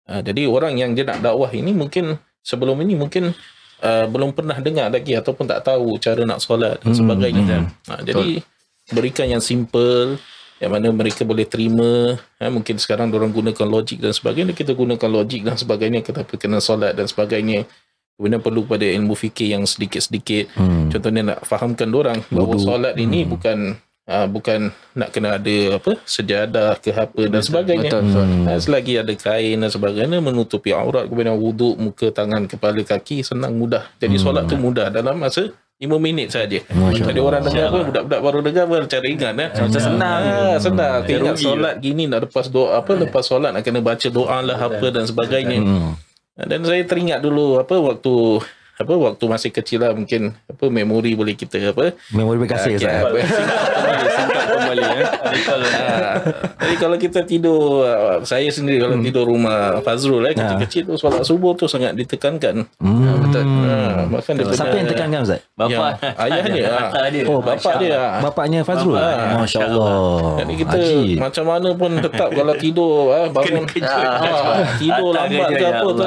Jadi orang yang dia nak dakwah ini mungkin sebelum ini mungkin belum pernah dengar lagi ataupun tak tahu cara nak solat dan sebagainya. Jadi berikan yang simple yang mana mereka boleh terima. Mungkin sekarang orang gunakan logik dan sebagainya, kita gunakan logik dan sebagainya, kita kena solat dan sebagainya. Kemudian perlu pada ilmu fikir yang sedikit-sedikit. Contohnya nak fahamkan orang bahawa solat ini bukan nak kena ada sejadah ke apa dan sebagainya. Selagi ada kain dan sebagainya menutupi aurat, kemudian wuduk, muka, tangan, kepala, kaki, senang, mudah. Jadi solat tu mudah dalam masa 5 minit saja. Jadi orang dengar pun, budak-budak baru dengar pun cara ingat macam senang. Senang. Ingat solat gini nak lepas doa lepas solat nak kena baca doa lah apa dan sebagainya. Dan saya teringat dulu waktu masih kecil lah, mungkin memori boleh kita memori berkasih singkat kembali jadi kalau kita tidur, saya sendiri kalau tidur rumah Fazrul kecil-kecil tu solat subuh tu sangat ditekankan. Betul. Bahkan siapa yang tekankan Ustaz? Bapa ayah dia. Bapak dia. Bapaknya Fazrul. Masya-Allah. Jadi kita macam mana pun tetap kalau tidur bangun tidur lambat ke apa tu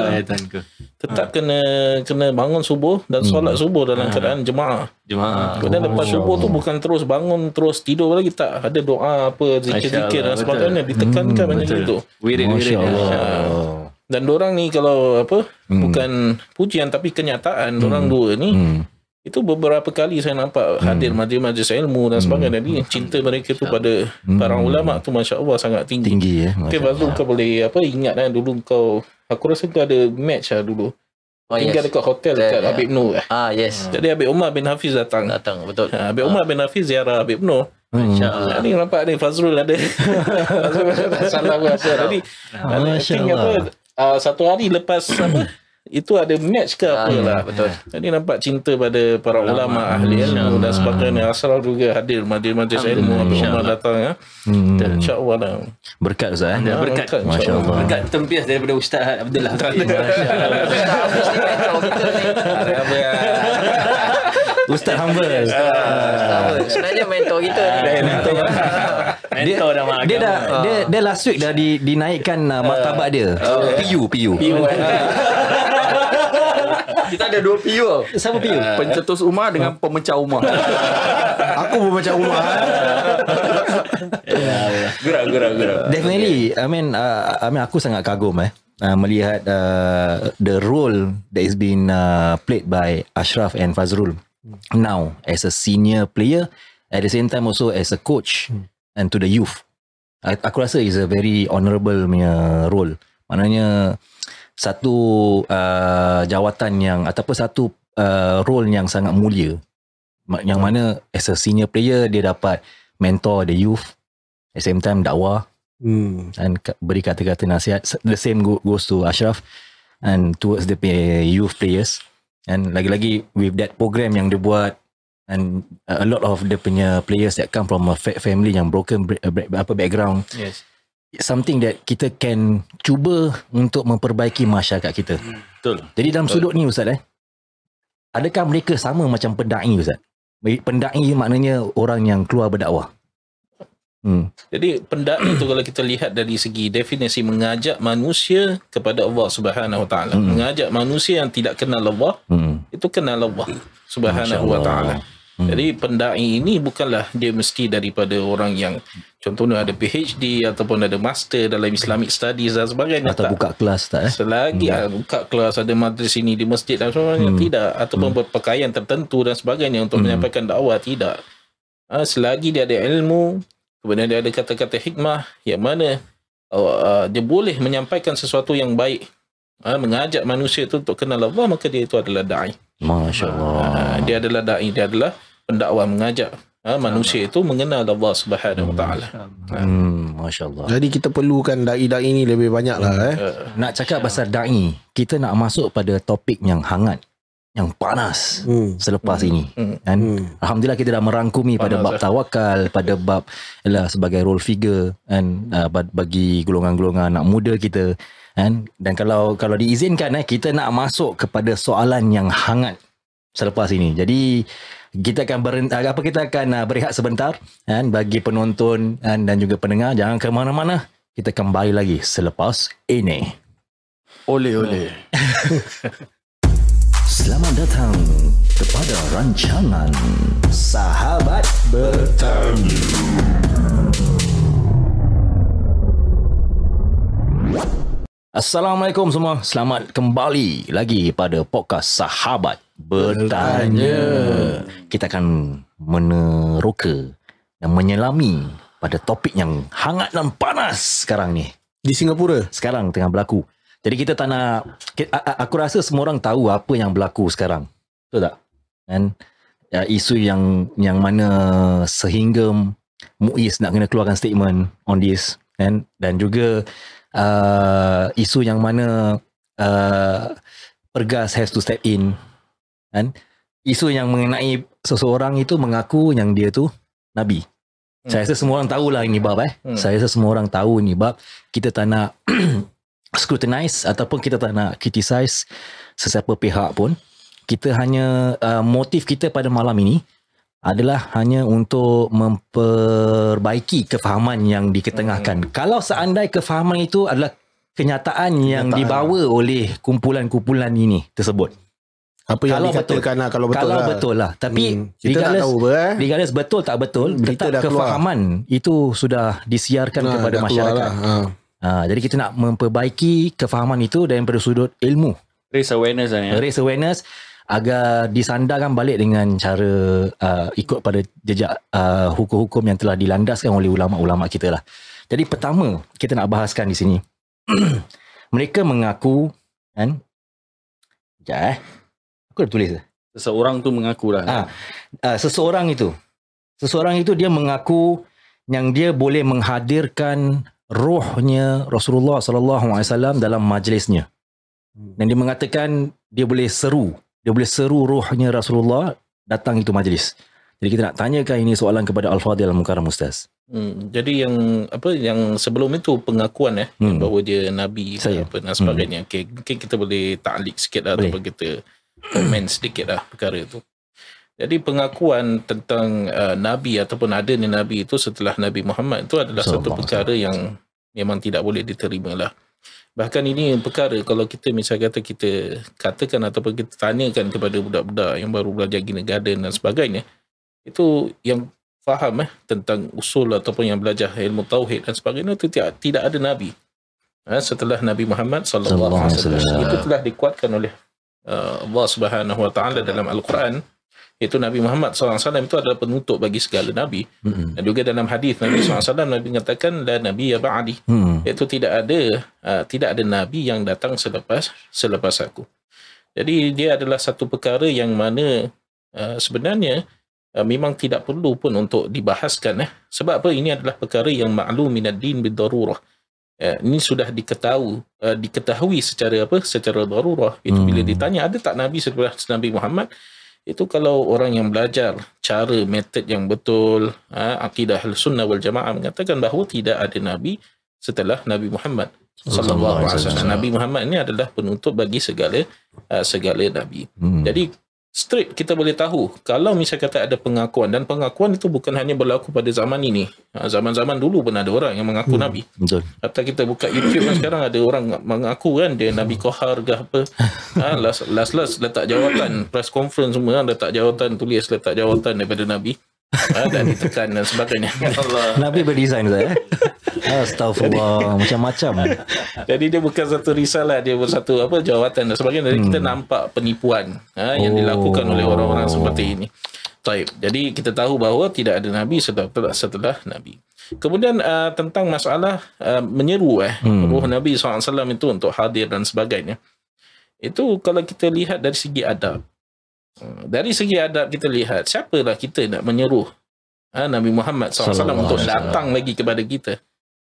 tetap kena bangun subuh dan solat subuh dalam keadaan jemaah. Kemudian lepas subuh tu bukan terus bangun terus tidur lagi, tak ada doa apa zikir-zikir dan sebagainya, ditekankan banyak itu. Wirid-wirid. Dan dorang ni kalau bukan pujian tapi kenyataan, dorang dua ni itu beberapa kali saya nampak hadir majlis ilmu dan sebagainya. Jadi cinta mereka tu pada para ulama tu masya-Allah sangat tinggi. Okay, baru kau boleh ingat dulu aku rasa kau ada match dulu. Tinggal dekat hotel dekat Habib Noor. Yes. Jadi Habib Umar bin Hafiz datang, betul. Habib Umar bin Hafiz ziarah Habib Noor. Insya-Allah. Ni nampak ni Fazrul ada. Salah bahasa. Jadi satu hari lepas itu ada match ke apalah. Betul. Jadi nampak cinta pada para ulama ahli ilmu dan sebagainya. Asal juga hadir majlis ilmu, Habib Umar datang. InsyaAllah lah. Berkat Ustaz. Berkat. Masya-Allah. Berkat tempias daripada Ustaz Abdullah. Ustaz humble. Sebenarnya mentor kita ni. Dia last week dah dinaikkan martabat dia. PU. Kita ada 2 PU. Siapa PU? Pencetus rumah dengan pemecah rumah. Aku pemecah rumah. Gerak. Definitely. I mean aku sangat kagum melihat the role that is being played by Ashraf and Fazrul now as a senior player, at the same time also as a coach and to the youth. Aku rasa is a very honourable punya role. Maknanya satu jawatan yang ataupun satu role yang sangat mulia, yang mana as a senior player dia dapat mentor the youth, at the same time dakwah dan beri kata-kata nasihat. The same goes to Ashraf and towards the youth players. And lagi-lagi with that program yang dia buat, and a lot of the punya players that come from a family yang broken background. Yes. Something that kita can cuba untuk memperbaiki masyarakat kita. Betul. Jadi dalam sudut ni Ustaz, adakah mereka sama macam pendai Ustaz? Pendai maknanya orang yang keluar berdakwah. Jadi pendai itu kalau kita lihat dari segi definisi mengajak manusia kepada Allah Subhanahu Wa Taala, mengajak manusia yang tidak kenal Allah itu kenal Allah Subhanahu Wa Taala. Jadi pendai ini bukanlah dia mesti daripada orang yang contohnya ada PhD ataupun ada master dalam Islamic Studies dan sebagainya. Atau buka kelas tak? Selagi buka kelas, ada majlis ini di masjid dan sebagainya, tidak. Ataupun berpakaian tertentu dan sebagainya untuk menyampaikan dakwah, tidak. Selagi dia ada ilmu, kemudian dia ada kata-kata hikmah yang mana dia boleh menyampaikan sesuatu yang baik, mengajak manusia itu untuk kenal Allah, maka dia itu adalah da'i. Masya Allah. Dia adalah da'i, dia adalah pendakwa, mengajak manusia itu mengenal Allah Subhanahu Wa Taala. Masya Allah. Jadi kita perlukan da'i-da'i ni lebih banyak lah. Nak cakap pasal da'i, kita nak masuk pada topik yang hangat, yang panas selepas ini. Dan alhamdulillah kita dah merangkumi pada bab tawakal, pada bab sebagai role figure kan, bagi golongan-golongan anak muda kita kan. Dan kalau diizinkan kita nak masuk kepada soalan yang hangat selepas ini. Jadi kita akan berehat sebentar kan, bagi penonton dan juga pendengar. Jangan ke mana-mana. Kita kembali lagi selepas ini. Oleh. Selamat datang kepada rancangan Sahabat Bertanya. Assalamualaikum semua. Selamat kembali lagi pada podcast Sahabat Bertanya. Kita akan meneroka dan menyelami pada topik yang hangat dan panas sekarang ni. Di Singapura sekarang tengah berlaku. Jadi kita tak nak, aku rasa semua orang tahu apa yang berlaku sekarang. Betul tak? Dan isu yang mana sehingga MUIS nak kena keluarkan statement on this. Dan juga isu yang mana Pergas has to step in. Dan isu yang mengenai seseorang itu mengaku yang dia tu Nabi. Saya rasa semua orang tahulah ini bab. Saya rasa semua orang tahu ini bab. Kita tak nak scrutinize ataupun kita tak nak criticize sesiapa pihak pun. Kita hanya motif kita pada malam ini adalah hanya untuk memperbaiki kefahaman yang diketengahkan. Kalau seandai kefahaman itu adalah kenyataan yang dibawa oleh kumpulan-kumpulan ini tersebut. Apa yang dikatakan lah, kalau betul lah. Tapi kita tak tahu regardless betul tak betul, tetap kefahaman itu sudah disiarkan kepada masyarakat. Jadi kita nak memperbaiki kefahaman itu daripada sudut ilmu. Raise awareness agar disandarkan balik dengan cara ikut pada jejak hukum-hukum yang telah dilandaskan oleh ulama-ulama kita lah. Jadi pertama kita nak bahaskan di sini. Mereka mengaku kan. Aku dah tulis. Seseorang tu mengaku lah. Seseorang itu dia mengaku yang dia boleh menghadirkan rohnya Rasulullah SAW dalam majlisnya. Dan dia mengatakan dia boleh seru rohnya Rasulullah datang itu majlis. Jadi kita nak tanyakan ini soalan kepada Al-Fadhil Al-Mukarram Ustaz. Jadi yang sebelum itu pengakuan bahawa dia Nabi dan sebagainya. Mungkin kita boleh ta'liq sikit lah, ataupun kita komen sedikit lah perkara itu. Jadi pengakuan tentang Nabi ataupun adanya Nabi itu setelah Nabi Muhammad itu adalah satu perkara yang memang tidak boleh diterima lah. Bahkan ini perkara kalau kita misalnya kita katakan ataupun kita tanyakan kepada budak-budak yang baru belajar kindergarten dan sebagainya, itu yang faham tentang usul ataupun yang belajar ilmu tauhid dan sebagainya, itu tidak ada Nabi setelah Nabi Muhammad sallallahu alaihi wasallam. Itu telah dikuatkan oleh Allah Subhanahu Wa Taala dalam Al-Quran. Itu Nabi Muhammad SAW itu adalah penutup bagi segala Nabi. Dan juga dalam hadis Nabi SAW, Nabi mengatakan la Nabi ya ba'di. Iaitu tidak ada Nabi yang datang selepas aku. Jadi dia adalah satu perkara yang mana sebenarnya memang tidak perlu pun untuk dibahaskan. Sebab apa? Ini adalah perkara yang ma'lum minad din bid-darurah. Ini sudah diketahui secara darurah. Itu bila ditanya ada tak Nabi setelah Nabi Muhammad, itu kalau orang yang belajar cara metod yang betul, akidah Ahlussunnah wal Jamaah mengatakan bahawa tidak ada Nabi setelah Nabi Muhammad sallallahu alaihi wasallam. Nabi Muhammad ini adalah penutup bagi segala Nabi. Jadi straight kita boleh tahu kalau misalnya kata ada pengakuan, dan pengakuan itu bukan hanya berlaku pada zaman ini. Zaman-zaman dulu pun ada orang yang mengaku Nabi. Betul. Kata kita buka YouTube kan sekarang ada orang mengaku kan dia Nabi Kohar ke apa. Last letak jawatan, press conference semua letak jawatan, tulis letak jawatan daripada Nabi. Dan ditekan dan sebagainya. Nabi berdesign saya. Astaghfirullah, macam-macam. Jadi dia bukan satu risalah, dia satu jawatan dan sebagainya. Jadi kita nampak penipuan yang dilakukan oleh orang-orang seperti ini. Taib. Jadi kita tahu bahawa tidak ada Nabi setelah Nabi. Kemudian tentang masalah menyeru ruh Nabi SAW itu untuk hadir dan sebagainya. Itu kalau kita lihat dari segi adab. Dari segi adab kita lihat siapalah kita nak menyeru Nabi Muhammad SAW untuk datang lagi kepada kita.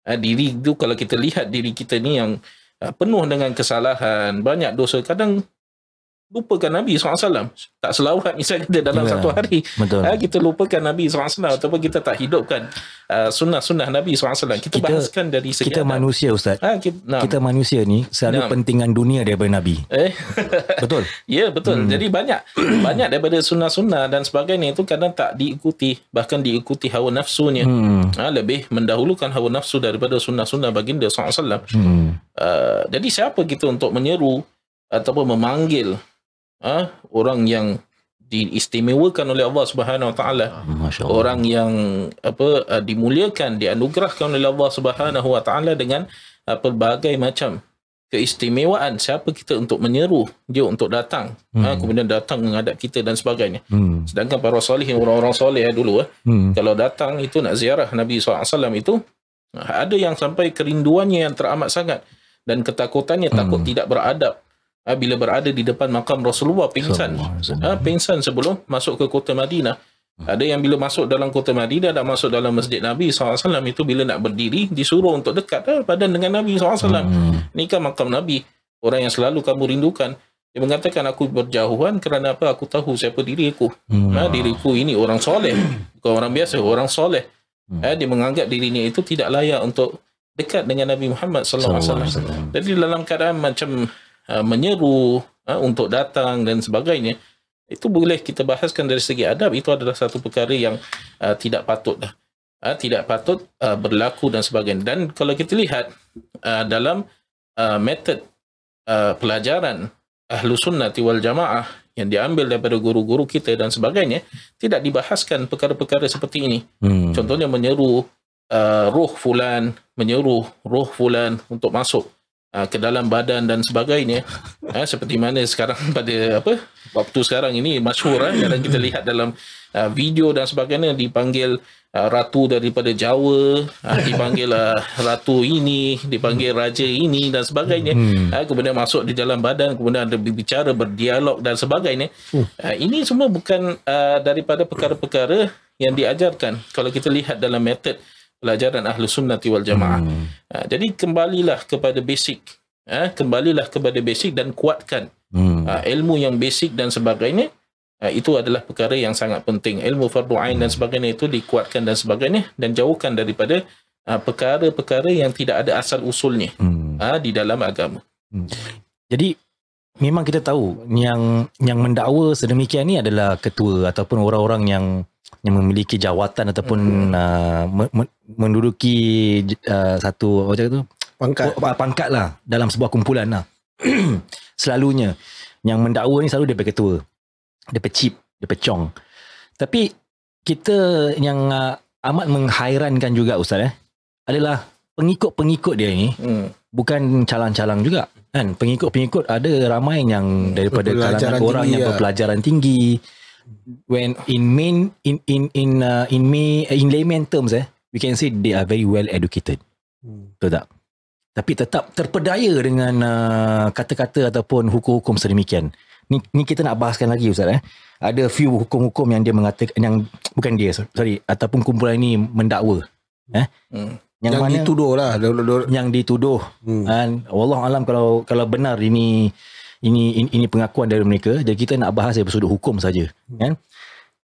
Diri itu kalau kita lihat diri kita ni yang penuh dengan kesalahan, banyak dosa, kadang lupakan Nabi SAW. Tak selawat misalnya kita dalam satu hari. Kita lupakan Nabi SAW ataupun kita tak hidupkan sunnah-sunnah Nabi SAW. Kita bahaskan dari segi kita adab. Manusia Ustaz. Kita manusia ni selalu pentingan dunia daripada Nabi. Betul? Ya, betul. Jadi banyak daripada sunnah-sunnah dan sebagainya itu kadang tak diikuti, bahkan diikuti hawa nafsunya. Lebih mendahulukan hawa nafsu daripada sunnah-sunnah baginda SAW. Jadi siapa kita untuk menyeru ataupun memanggil orang yang diistimewakan oleh Allah Subhanahu Wa Taala, orang yang dimuliakan, dianugerahkan oleh Allah Subhanahu Wa Taala dengan pelbagai macam keistimewaan. Siapa kita untuk menyeru dia untuk datang, kemudian datang menghadap kita dan sebagainya. Sedangkan para salihin, orang-orang soleh dulu kalau datang itu nak ziarah Nabi SAW itu ada yang sampai kerinduannya yang teramat sangat dan ketakutannya takut tidak beradab. Bila berada di depan makam Rasulullah pingsan. Pingsan sebelum masuk ke kota Madinah. Ada yang bila masuk dalam kota Madinah dan masuk dalam masjid Nabi SAW itu bila nak berdiri disuruh untuk dekat badan dengan Nabi SAW. Ini kan makam Nabi, orang yang selalu kamu rindukan. Dia mengatakan aku berjauhan kerana apa? Aku tahu siapa diriku. Diriku ini orang soleh, bukan orang biasa, orang soleh. Dia menganggap dirinya itu tidak layak untuk dekat dengan Nabi Muhammad SAW. Jadi dalam keadaan macam menyeru untuk datang dan sebagainya, itu boleh kita bahaskan dari segi adab. Itu adalah satu perkara yang tidak patut tidak patut berlaku dan sebagainya. Dan kalau kita lihat dalam metod pelajaran Ahlus Sunnati wal Jamaah yang diambil daripada guru-guru kita dan sebagainya, tidak dibahaskan perkara-perkara seperti ini. Contohnya menyeru ruh fulan, menyeru ruh fulan untuk masuk ke dalam badan dan sebagainya. Seperti mana sekarang pada waktu sekarang ini masyhur kadang kita lihat dalam video dan sebagainya dipanggil ratu daripada Jawa, dipanggil ratu ini, dipanggil raja ini dan sebagainya. Kemudian masuk di dalam badan, kemudian ada berbicara, berdialog dan sebagainya. Ini semua bukan daripada perkara-perkara yang diajarkan kalau kita lihat dalam metod pelajaran Ahlus Sunnati wal Jamaah. Jadi kembalilah kepada basic. Kembalilah kepada basic dan kuatkan ilmu yang basic dan sebagainya. Itu adalah perkara yang sangat penting. Ilmu fardu ain dan sebagainya itu dikuatkan dan sebagainya, dan jauhkan daripada perkara-perkara yang tidak ada asal usulnya di dalam agama. Jadi memang kita tahu yang mendakwa sedemikian ni adalah ketua ataupun orang-orang yang memiliki jawatan ataupun menduduki satu pangkat lah dalam sebuah kumpulan lah. Selalunya yang mendakwa ni selalu dia ketua, dia chief, dia cong. Tapi kita yang amat menghairankan juga Ustaz adalah pengikut-pengikut dia ni bukan calang-calang juga kan. Pengikut-pengikut ada ramai yang daripada kalangan orang yang berpelajaran tinggi. When in layman terms we can say they are very well educated. Betul tak? Tapi tetap terpedaya dengan kata-kata ataupun hukum-hukum sedemikian. Ni kita nak bahaskan lagi Ustaz Ada few hukum-hukum yang dia mengatakan, yang bukan dia ataupun kumpulan ini mendakwa. Yang mana dituduh lah, yang dituduh. Wallahu alam kalau benar ini pengakuan dari mereka. Jadi kita nak bahas dari sudut hukum saja, kan?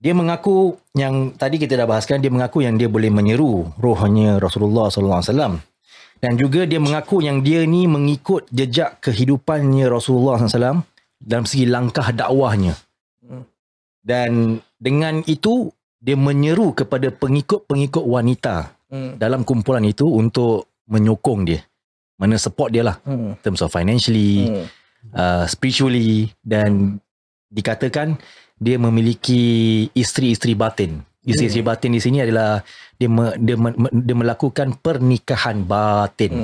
Dia mengaku, yang tadi kita dah bahaskan, dia mengaku yang dia boleh menyeru rohnya Rasulullah SAW, dan juga dia mengaku yang dia ni mengikut jejak kehidupannya Rasulullah SAW dalam segi langkah dakwahnya. Dan dengan itu dia menyeru kepada pengikut-pengikut wanita dalam kumpulan itu untuk menyokong dia, mana support dia lah, in terms of financially, spiritually, dan dikatakan dia memiliki isteri-isteri batin. Isteri-isteri batin di sini adalah dia melakukan pernikahan batin.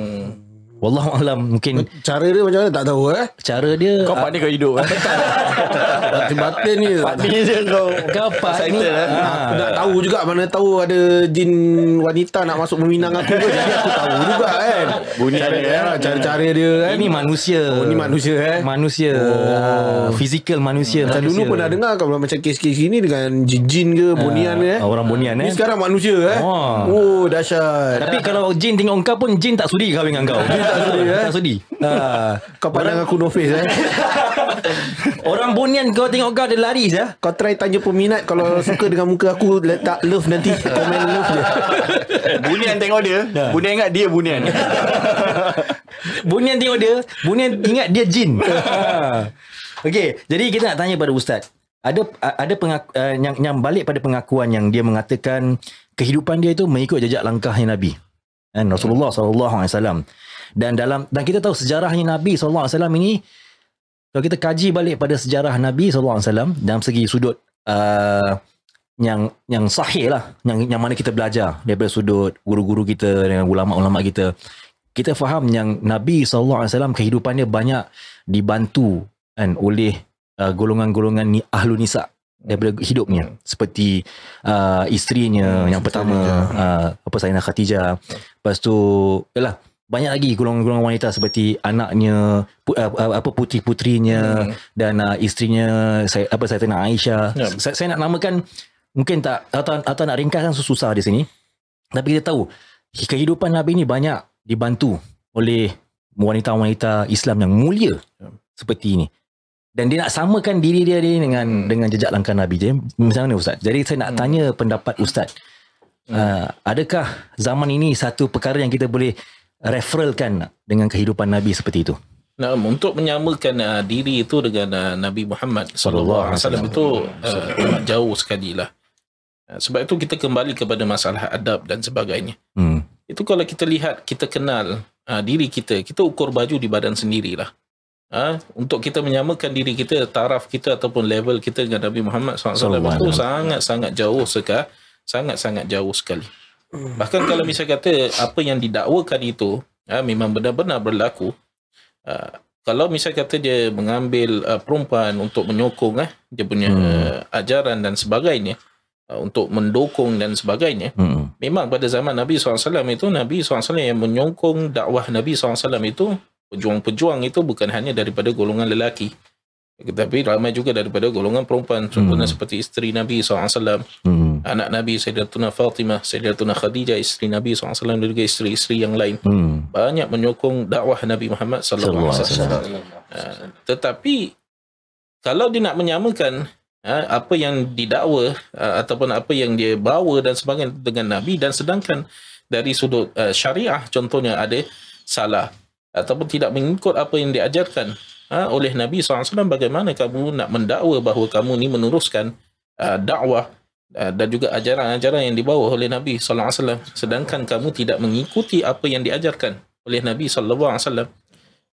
Wallahualam, mungkin cara dia macam mana tak tahu cara dia Kau partner kau hidup batin ni Partner je kau partner aku nak tahu juga, mana tahu ada jin wanita nak masuk meminang aku ke. Jadi aku tahu juga kan cara-cara dia kan. Ini manusia. Ini manusia manusia. Fizikal manusia. Macam dulu pernah dengar kalau macam kes-kes ni dengan jin ke bonian orang bonian ni sekarang manusia oh dahsyat. Tapi kalau jin tengok kau pun jin tak sudi kahwin dengan kau. Tak sudi. Kau pandang aku no face Orang bonian kau tengok kau ada lari je. Kau try tanya peminat, kalau suka dengan muka aku letak love nanti, komen love je. Bunian tengok dia, Bunian ingat dia Bunian. Bunian tengok dia, Bunian ingat dia jin. Okey, jadi kita nak tanya pada ustaz. Ada yang balik pada pengakuan yang dia mengatakan kehidupan dia itu mengikut jejak langkahnya Nabi Rasulullah SAW. Dan kita tahu sejarahnya Nabi SAW ini, kalau kita kaji balik pada sejarah Nabi SAW dalam segi sudut yang sahih lah, yang mana kita belajar daripada sudut guru-guru kita dengan ulama-ulama kita faham yang Nabi SAW kehidupannya banyak dibantu oleh golongan-golongan ahlu nisa daripada hidupnya, seperti isterinya yang pertama Sayyidina Khadijah. Lepas tu banyak lagi golongan-golongan wanita seperti anaknya, putri-putrinya dan isterinya Sayyidina Aisyah. Saya nak namakan mungkin tak, atau nak ringkaskan susah di sini. Tapi kita tahu kehidupan Nabi ni banyak dibantu oleh wanita-wanita Islam yang mulia seperti ini. Dan dia nak samakan diri dia ni dengan jejak langkah Nabi. Jadi macam mana ustaz? Jadi saya nak tanya pendapat ustaz. Adakah zaman ini satu perkara yang kita boleh referalkan dengan kehidupan Nabi seperti itu? Nah, untuk menyamakan diri itu dengan Nabi Muhammad SAW itu jauh sekali lah. Sebab itu kita kembali kepada masalah adab dan sebagainya. Itu kalau kita lihat, kita kenal diri kita ukur baju di badan sendirilah. Untuk kita menyamakan diri kita, taraf kita ataupun level kita dengan Nabi Muhammad SAW itu sangat-sangat jauh sekali. Sangat-sangat jauh sekali. Bahkan kalau misalnya kata apa yang didakwakan itu memang benar-benar berlaku, kalau misalnya kata dia mengambil perempuan untuk menyokong dia punya ajaran dan sebagainya, untuk mendukung dan sebagainya, memang pada zaman Nabi SAW itu, Nabi SAW yang menyokong dakwah Nabi SAW itu, pejuang-pejuang itu bukan hanya daripada golongan lelaki, tetapi ramai juga daripada golongan perempuan. Contohnya seperti isteri Nabi SAW, anak Nabi Sayyidatuna Fatimah, Sayyidatuna Khadijah, isteri Nabi SAW, dan juga isteri-isteri yang lain banyak menyokong dakwah Nabi Muhammad SAW. Tetapi kalau dia nak menyamakan apa yang didakwa ataupun apa yang dia bawa dan sebagainya dengan Nabi, dan sedangkan dari sudut syariah contohnya ada salah ataupun tidak mengikut apa yang diajarkan oleh Nabi SAW, bagaimana kamu nak mendakwa bahawa kamu ni meneruskan dakwah dan juga ajaran-ajaran yang dibawa oleh Nabi SAW, sedangkan kamu tidak mengikuti apa yang diajarkan oleh Nabi SAW.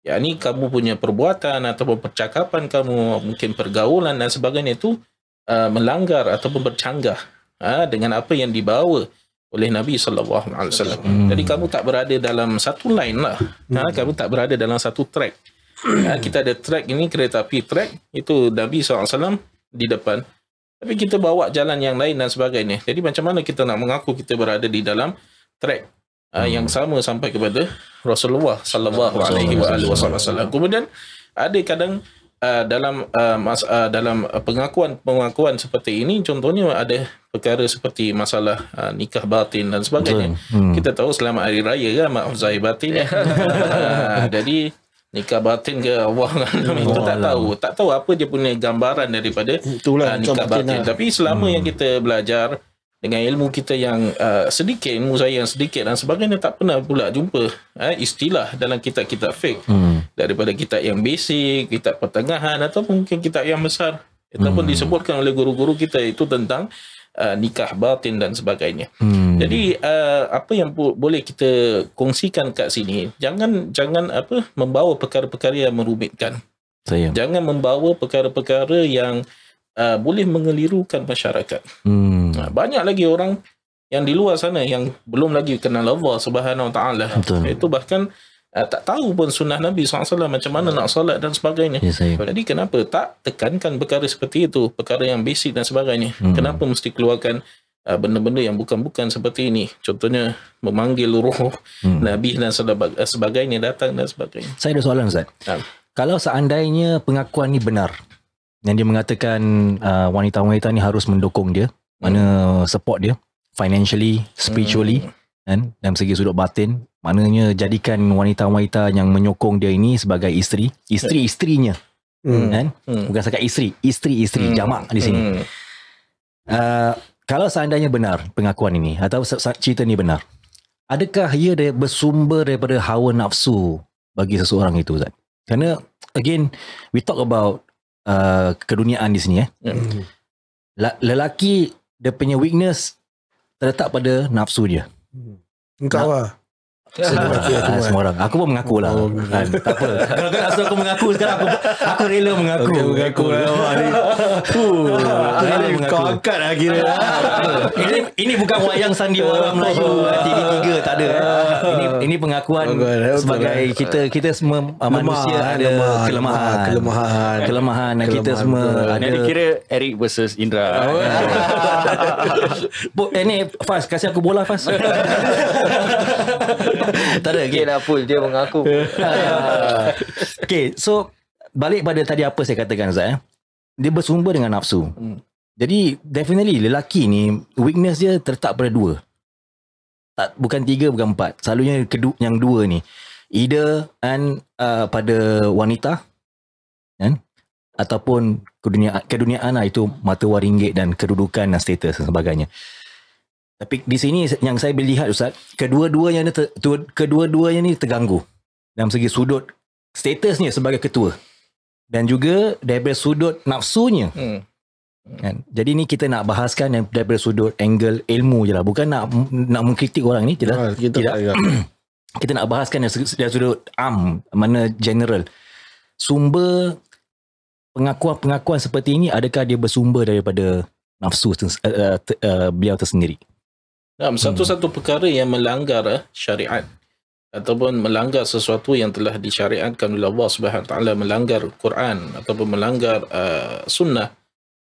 yakni kamu punya perbuatan ataupun percakapan kamu, mungkin pergaulan dan sebagainya itu melanggar ataupun bercanggah dengan apa yang dibawa oleh Nabi SAW. Jadi kamu tak berada dalam satu line lah. Kamu tak berada dalam satu track. Kita ada track ini, kereta api track, itu Nabi SAW di depan. Tapi kita bawa jalan yang lain dan sebagainya. Jadi macam mana kita nak mengaku kita berada di dalam track yang sama sampai kepada Rasulullah sallallahu alaihi wasallam. Kemudian ada kadang dalam pengakuan seperti ini, contohnya ada perkara seperti masalah nikah batin dan sebagainya. Kita tahu selama hari raya kan mak uzai batin. Jadi nikah batin ke Allah itu tak tahu apa dia punya gambaran daripada nikah batin. Tapi selama yang kita belajar dengan ilmu kita yang sedikit, ilmu saya yang sedikit dan sebagainya, tak pernah pula jumpa istilah dalam kitab-kitab fiqh daripada kitab yang basic, kitab pertengahan ataupun mungkin kitab yang besar ataupun disebutkan oleh guru-guru kita itu tentang nikah batin dan sebagainya. Jadi apa yang boleh kita kongsikan kat sini, jangan membawa perkara-perkara yang merumitkan. Jangan membawa perkara-perkara yang boleh mengelirukan masyarakat. Banyak lagi orang yang di luar sana yang belum lagi kenal Allah Subhanahu Wa Taala. Itu bahkan tak tahu pun sunnah Nabi SAW macam mana nak solat dan sebagainya. Jadi kenapa tak tekankan perkara seperti itu, perkara yang basic dan sebagainya. Kenapa mesti keluarkan benda-benda yang bukan-bukan seperti ini, contohnya memanggil roh Nabi dan sebagainya datang dan sebagainya. Saya ada soalan, Ustaz. Kalau seandainya pengakuan ni benar, yang dia mengatakan wanita-wanita ni harus mendukung dia, mana support dia financially, spiritually, kan, dalam segi sudut batin, maknanya jadikan wanita-wanita yang menyokong dia ini sebagai isteri-isterinya, kan, bukan sekadar isteri jamak di sini. Kalau seandainya benar pengakuan ini atau cerita ni benar, adakah ia bersumber daripada hawa nafsu bagi seseorang itu, Ustaz? Kerana again we talk about keduniaan di sini, lelaki dia punya weakness terletak pada nafsu dia. Engkau lah. Semua orang. Aku pun mengaku lah. Tak apa. Kalau kau nak suruh aku mengaku sekarang, aku rela mengaku. Mengaku lah. Kau angkat lah kira. Ini bukan wayang sandiwara Melayu TV3, tak ada. Ini pengakuan sebagai kita semua manusia ada kelemahan dan kita semua ada. Ini kira Eric versus Indra. Ni Faz, kasih aku bola Faz. Tak ada okay lah full dia mengaku. Okay, so balik pada tadi apa saya katakan, Zat, dia bersumber dengan nafsu. Jadi definitely lelaki ni weakness dia terletak pada dua, bukan tiga, bukan empat. Selalunya yang dua ni either pada wanita, kan, ataupun keduniaan lah, itu mata wang ringgit dan kedudukan dan status dan sebagainya. Tapi di sini yang saya boleh lihat, Ustaz, kedua-duanya ni terganggu dalam segi sudut statusnya sebagai ketua dan juga daripada sudut nafsunya. Kan? Jadi ni kita nak bahaskan daripada sudut angle ilmu je lah, bukan nak mengkritik orang ni, tidak. Kita nak bahaskan dari sudut mana general. Sumber pengakuan seperti ini, adakah dia bersumber daripada nafsu beliau tersendiri? Satu-satu perkara yang melanggar syariat ataupun melanggar sesuatu yang telah disyariatkan oleh Allah Subhanahu Wa Taala, melanggar Quran ataupun melanggar sunnah,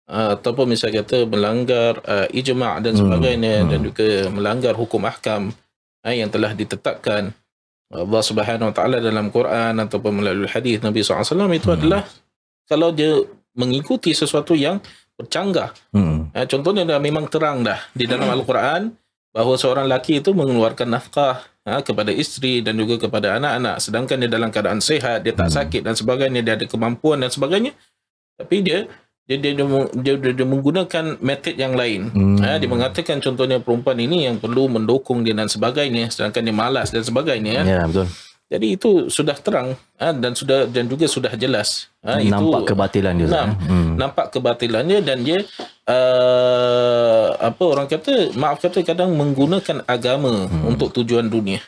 ataupun misalnya kata melanggar ijma' dan sebagainya, dan juga melanggar hukum ahkam yang telah ditetapkan Allah Subhanahu Wa Taala dalam Quran ataupun melalui hadis Nabi SAW, itu adalah kalau dia mengikuti sesuatu yang bercanggah. Contohnya dah memang terang dah di dalam Al-Quran bahawa seorang lelaki itu mengeluarkan nafkah kepada isteri dan juga kepada anak-anak, sedangkan dia dalam keadaan sehat, dia tak sakit dan sebagainya, dia ada kemampuan dan sebagainya, tapi dia menggunakan metod yang lain. Dia mengatakan contohnya perempuan ini yang perlu mendukung dia dan sebagainya, sedangkan dia malas dan sebagainya. Ya, betul. Jadi itu sudah terang dan juga sudah jelas. Nampak itu, kebatilan dia. Nampak kebatilannya, dan dia orang kata, maaf kata, kadang menggunakan agama untuk tujuan dunia.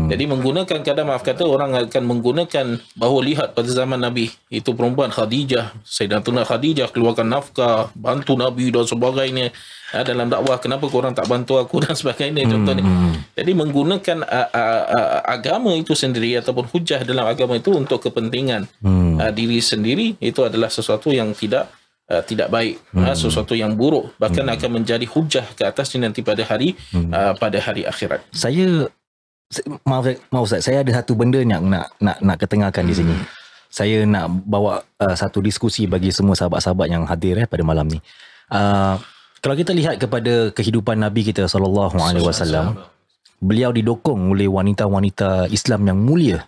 Jadi menggunakan, kadang maaf kata, orang akan menggunakan bahawa lihat pada zaman Nabi itu perempuan Khadijah, Sayyidatuna Khadijah keluarkan nafkah, bantu Nabi dan sebagainya dalam dakwah, kenapa korang tak bantu aku dan sebagainya, contohnya. Jadi menggunakan agama itu sendiri ataupun hujah dalam agama itu untuk kepentingan diri sendiri, itu adalah sesuatu yang tidak baik, sesuatu yang buruk, bahkan akan menjadi hujah ke atasnya nanti pada hari akhirat. Maaf Ustaz, saya ada satu benda yang nak ketengahkan di sini. Saya nak bawa satu diskusi bagi semua sahabat-sahabat yang hadir pada malam ni. Kalau kita lihat kepada kehidupan Nabi kita SAW, beliau didokong oleh wanita-wanita Islam yang mulia,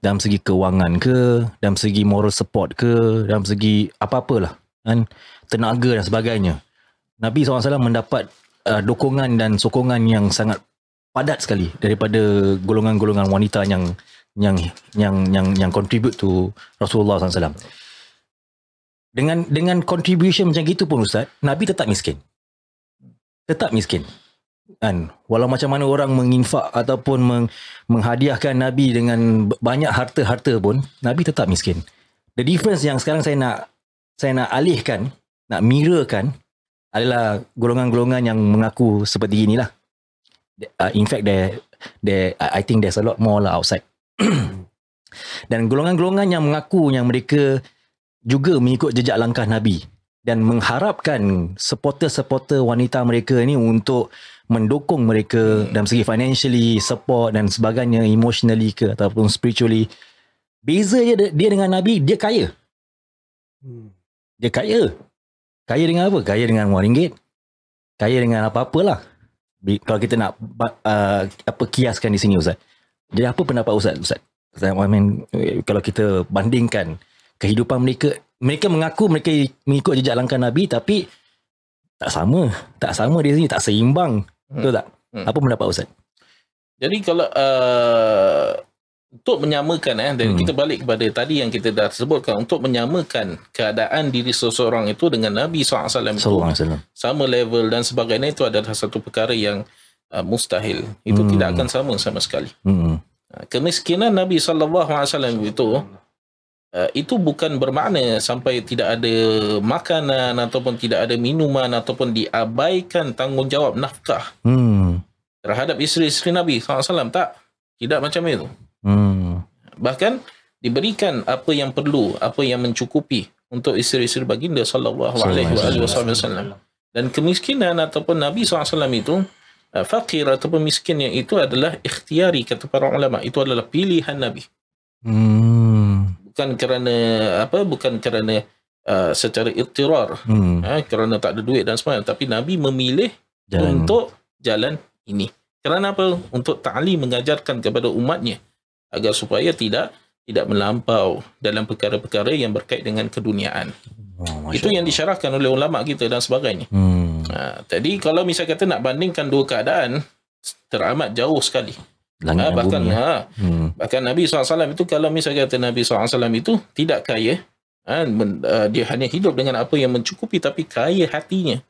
dalam segi kewangan ke, dalam segi moral support ke, dalam segi apa-apalah, kan, tenaga dan sebagainya. Nabi SAW mendapat dokongan dan sokongan yang sangat padat sekali daripada golongan-golongan wanita yang contribute to Rasulullah SAW. Dengan contribution macam gitu pun Ustaz, Nabi tetap miskin. Tetap miskin. Kan? Walau macam mana orang menginfak ataupun menghadiahkan Nabi dengan banyak harta-harta pun, Nabi tetap miskin. The difference yang sekarang saya nak alihkan, nak mirrorkan adalah golongan-golongan yang mengaku seperti inilah. In fact, I think there's a lot more lah outside. Dan golongan-golongan yang mengaku yang mereka juga mengikut jejak langkah Nabi dan mengharapkan supporter-supporter wanita mereka ni untuk mendukung mereka dalam segi financially, support dan sebagainya, emotionally ke ataupun spiritually. Beza je dia dengan Nabi, dia kaya. Dia kaya. Kaya dengan apa? Kaya dengan RM1. Kaya dengan apa-apalah. Kalau kita nak kiaskan di sini Ustaz. Jadi apa pendapat Ustaz? I mean, kalau kita bandingkan kehidupan mereka mengaku mereka mengikut jejak langkah Nabi, tapi tak sama di sini, tak seimbang. Betul tak? Apa pendapat Ustaz? Jadi kalau untuk menyamakan dan kita balik kepada tadi yang kita dah sebutkan, untuk menyamakan keadaan diri seseorang itu dengan Nabi SAW itu sama level dan sebagainya, itu adalah satu perkara yang mustahil. Itu tidak akan sama sekali. Kemiskinan Nabi SAW itu bukan bermakna sampai tidak ada makanan ataupun tidak ada minuman ataupun diabaikan tanggungjawab nafkah terhadap isteri-isteri Nabi SAW. Tidak macam itu. Bahkan diberikan apa yang perlu, apa yang mencukupi untuk isteri-isteri baginda sallallahu alaihi wasallam. Dan kemiskinan ataupun Nabi SAW itu fakir ataupun miskinnya itu adalah ikhtiari, kata para ulama. Itu adalah pilihan Nabi. Bukan kerana secara ittirar, kerana tak ada duit dan sebagainya, tapi Nabi memilih untuk jalan ini. Kerana apa? Untuk ta'lim, mengajarkan kepada umatnya agar supaya tidak melampau dalam perkara-perkara yang berkait dengan keduniaan. Itu yang disyarahkan oleh ulama kita dan sebagainya. Jadi kalau misalnya kata nak bandingkan dua keadaan, teramat jauh sekali. Bahkan Nabi SAW itu, kalau misalnya kata Nabi SAW itu tidak kaya, dia hanya hidup dengan apa yang mencukupi, tapi kaya hatinya.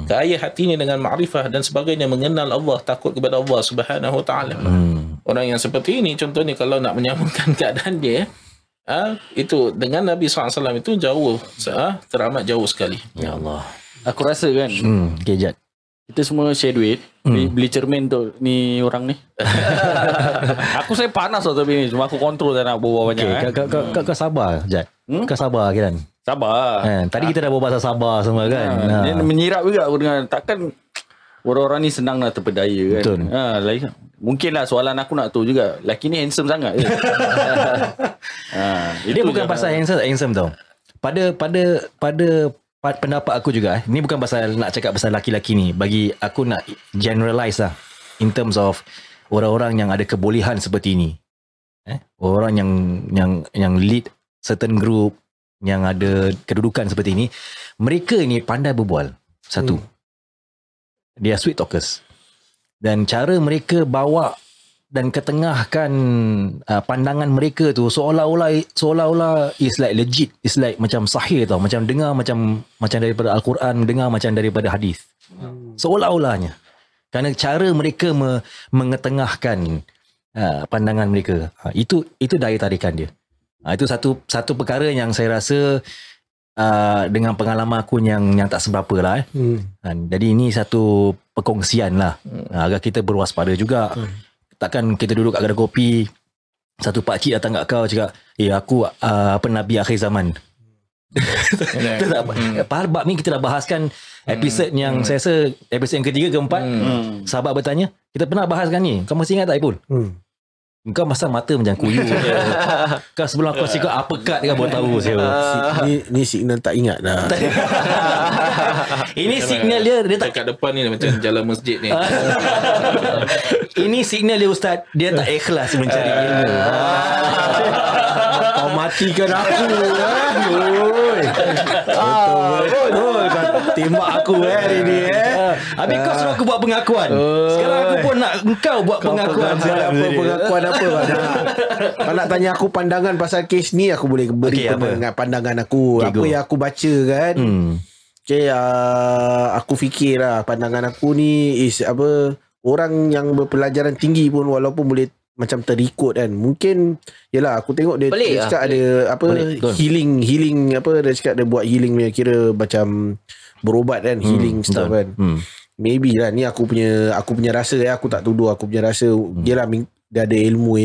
Kaya hatinya dengan ma'rifah dan sebagainya, mengenal Allah, takut kepada Allah Subhanahu Wa Taala. Orang yang seperti ini contohnya, kalau nak menyamakan keadaan dia itu dengan Nabi SAW itu jauh, teramat jauh sekali. Ya Allah. Aku rasa kan Kejat, kita semua share duit, beli cermin tu ni orang ni. Saya panas lah tapi ni, cuma aku kontrol tak nak bawa banyak. Kau sabar Jad. Kau sabar kan? Sabar. Tadi kita dah bawa pasal sabar semua kan. Dia menyirap juga aku dengan, takkan orang-orang ni senang nak terpedaya kan. Betul. Mungkinlah soalan aku nak tahu juga, lelaki ni handsome sangat ke? Dia bukan pasal handsome tau. Pada pendapat aku juga, ni bukan pasal nak cakap pasal laki-laki ni. Bagi aku nak generalize lah, in terms of orang-orang yang ada kebolehan seperti ini. Orang yang lead certain group, yang ada kedudukan seperti ini, mereka ni pandai berbual. Satu, dia sweet talkers, dan cara mereka bawa dan ketengahkan pandangan mereka tu seolah-olah is like legit, is like macam sahih tau, macam dengar macam daripada Al-Quran, dengar macam daripada hadis. Seolah-olahnya, kerana cara mereka mengetengahkan pandangan mereka. Itu daya tarikan dia. Itu satu perkara yang saya rasa dengan pengalaman aku yang tak seberapa lah. Jadi ini satu perkongsian lah, agar kita berwaspada juga. Takkan kita duduk kat kedai kopi, satu pakcik datang kat kau cakap, aku Nabi akhir zaman. Bab ni kita dah bahaskan episod yang saya rasa episod yang ketiga ke empat. Sahabat bertanya, kita pernah bahaskan ni, kau masih ingat tak Ipul? Kau masa mata macam kuyu. Kau sebelum aku cakap apa kat kan baru tahu saya. Ni signal tak ingat dah. Ini signal dia tak kat depan ni macam jalan masjid ni. Ini signal dia Ustaz, dia tak ikhlas mencari ilmu. Kau matikan aku. Betul. Kau tembak aku hari ni. Habis kau suruh aku buat pengakuan. Sekarang aku pun nak engkau buat pengakuan. Pengakuan apa? Kau nak tanya aku pandangan pasal kes ni, aku boleh beri pandangan aku. Apa yang aku baca kan. Okay, aku fikir lah pandangan aku ni is apa, orang yang berpelajaran tinggi pun walaupun boleh macam terikut kan, mungkin yalah aku tengok dia cakap ada apa healing apa, dia cakap dia buat healing punya, kira macam berobat kan, healing stuff kan. Maybe lah ni aku punya rasa ya, aku tak tuduh, aku punya rasa. Yalah dia ada ilmu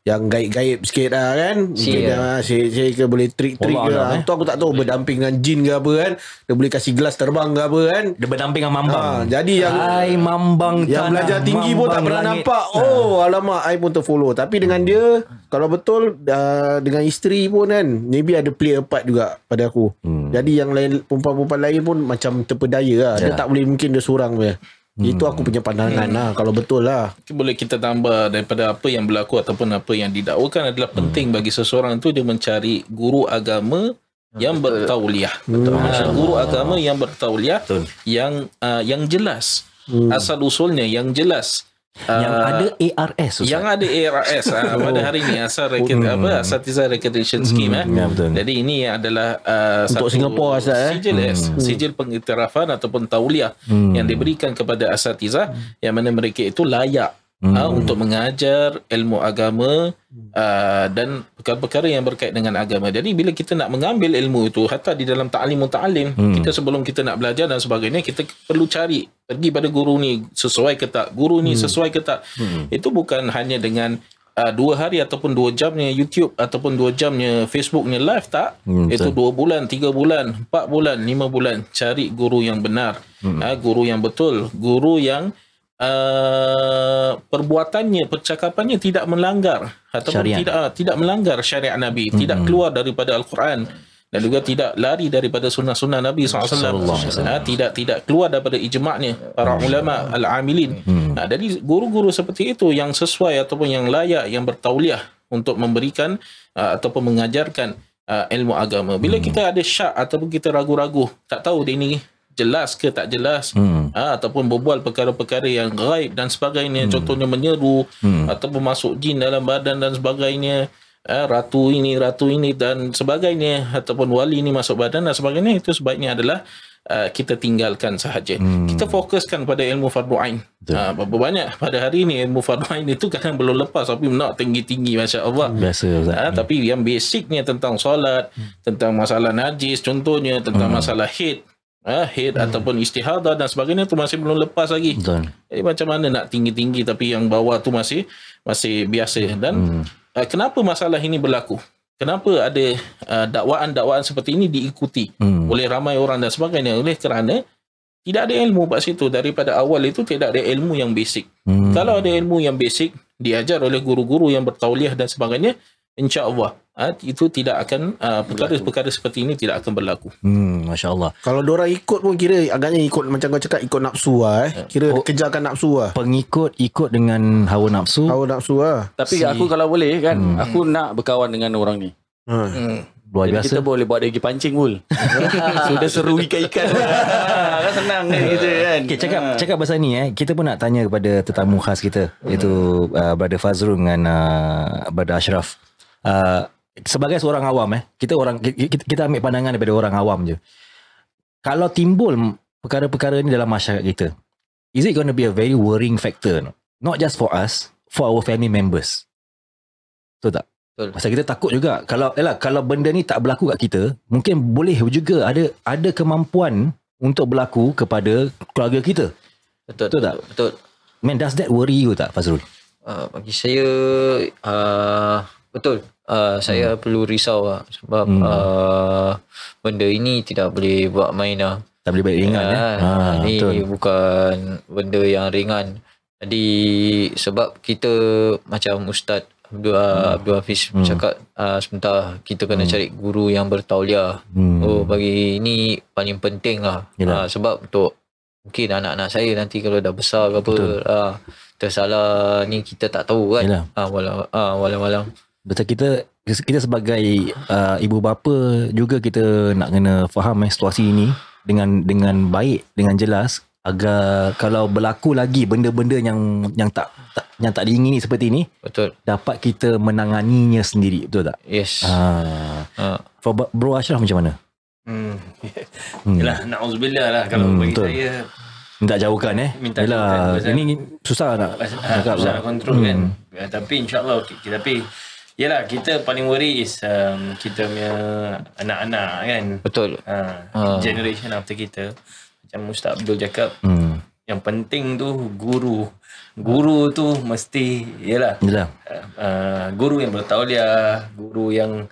yang gaib-gaib sikit lah kan. Mungkin saya ke boleh trik-trik ke lah. Tu aku tak tahu berdamping dengan jin ke apa kan. Dia boleh kasih gelas terbang ke apa kan. Dia berdamping dengan mambang. Jadi mambang yang belajar tinggi pun tak pernah nampak. Alamak, I pun terfollow. Tapi dengan dia, kalau betul dengan isteri pun kan, maybe ada play a part juga pada aku. Jadi yang lain, perempuan-perempuan lain pun macam terpedaya lah. Dia tak boleh, mungkin dia seorang je. Itu aku punya pandangan lah, kalau betul lah. Boleh kita tambah daripada apa yang berlaku ataupun apa yang didakwakan adalah penting bagi seseorang tu dia mencari guru agama yang bertauliah. Guru agama yang bertauliah, yang jelas asal usulnya, yang jelas. Yang ada ARS, Ustaz. Yang ada ARS pada hari ini Asatizah Recognition Scheme. Jadi ini adalah untuk Singapura sijil pengiktirafan ataupun tauliah yang diberikan kepada asatizah yang mana mereka itu layak untuk mengajar ilmu agama dan perkara-perkara yang berkait dengan agama. Jadi bila kita nak mengambil ilmu itu, hatta di dalam ta'lim muta'allim, kita sebelum kita nak belajar dan sebagainya, kita perlu pergi pada guru ni sesuai ke tak, guru ni sesuai ke tak. Itu bukan hanya dengan 2 hari ataupun 2 jamnya YouTube ataupun 2 jamnya Facebooknya live, tak. Itu 2 bulan, 3 bulan, 4 bulan, 5 bulan. Cari guru yang benar, guru yang betul, guru yang perbuatannya, percakapannya tidak melanggar ataupun tidak melanggar syariat Nabi, tidak keluar daripada Al-Quran dan juga tidak lari daripada sunnah-sunnah Nabi SAW, tidak keluar daripada ijma'nya para ulama al-amilin. Jadi guru-guru seperti itu yang sesuai ataupun yang layak, yang bertauliah untuk memberikan ataupun mengajarkan ilmu agama. Bila kita ada syak ataupun kita ragu-ragu, tak tahu dia ni jelas ke tak jelas, ataupun berbual perkara-perkara yang gaib dan sebagainya, contohnya menyeru ataupun masuk jin dalam badan dan sebagainya, ratu ini dan sebagainya, ataupun wali ini masuk badan dan sebagainya, itu sebaiknya adalah kita tinggalkan sahaja. Kita fokuskan pada ilmu fardu ain. Berapa banyak pada hari ini ilmu fardu ain itu kadang belum lepas, tapi nak tinggi-tinggi, masya-Allah. Biasa. Tapi yang basicnya tentang solat, tentang masalah najis contohnya, tentang masalah haid ataupun istihadah dan sebagainya, tu masih belum lepas lagi. Jadi macam mana nak tinggi-tinggi tapi yang bawah tu masih biasa. Dan kenapa masalah ini berlaku? Kenapa ada dakwaan-dakwaan seperti ini diikuti oleh ramai orang dan sebagainya? Oleh kerana tidak ada ilmu kat situ. Daripada awal itu tidak ada ilmu yang basic. Kalau ada ilmu yang basic diajar oleh guru-guru yang bertauliah dan sebagainya, insya-Allah itu tidak akan perkara-perkara seperti ini tidak akan berlaku. Masya-Allah. Kalau diorang ikut pun kira agaknya ikut macam kau cakap, ikut nafsu lah. Kira kejarkan nafsu lah. Pengikut ikut dengan hawa nafsu. Lah. Tapi aku kalau boleh kan, aku nak berkawan dengan orang ni. Luar biasa. Kita boleh buat dia pergi pancing pun. Sudah seru ikan-ikan. Kan senang gitu kan. Okay, cakap pasal ni kita pun nak tanya kepada tetamu khas kita, iaitu Brother Fazrul dengan Brother Ashraf. Sebagai seorang awam kita ambil pandangan daripada orang awam je. Kalau timbul perkara-perkara ni dalam masyarakat kita, is it going to be a very worrying factor, not just for us, for our family members? Betul tak? Betul. Pasal kita takut juga kalau benda ni tak berlaku kat kita, mungkin boleh juga ada kemampuan untuk berlaku kepada keluarga kita. Betul tak? Betul. Man, does that worry you tak, Fazrul? Bagi saya betul. Saya perlu risau lah, sebab benda ini tidak boleh buat main lah. Tak boleh buat ringan ini bukan benda yang ringan. Jadi sebab kita macam Ustaz Abdul Hafiz cakap sebentar, kita kena cari guru yang bertauliah. Bagi ini paling penting lah. Sebab untuk mungkin anak-anak saya nanti kalau dah besar ke apa, tersalah ni kita tak tahu kan. Walau Betul, kita sebagai ibu bapa juga kita nak kena faham situasi ini dengan baik, dengan jelas, agar kalau berlaku lagi benda-benda yang tak diingini seperti ini, Betul. dapat kita menanganinya sendiri, betul tak? Yes. For Bro Ashraf macam mana? Yalah, na'udzubillah lah kalau bagi betul. saya Minta jauhkan minta Yalah, jauhkan. ini susah nak cakap susah lah. nak kontrol kan. Tapi insyaAllah tapi yalah, kita paling worry is kita punya anak-anak kan. Betul. Generation after kita, macam Ustaz Abdul cakap, yang penting tu guru tu mesti yalah guru yang bertauliah, guru yang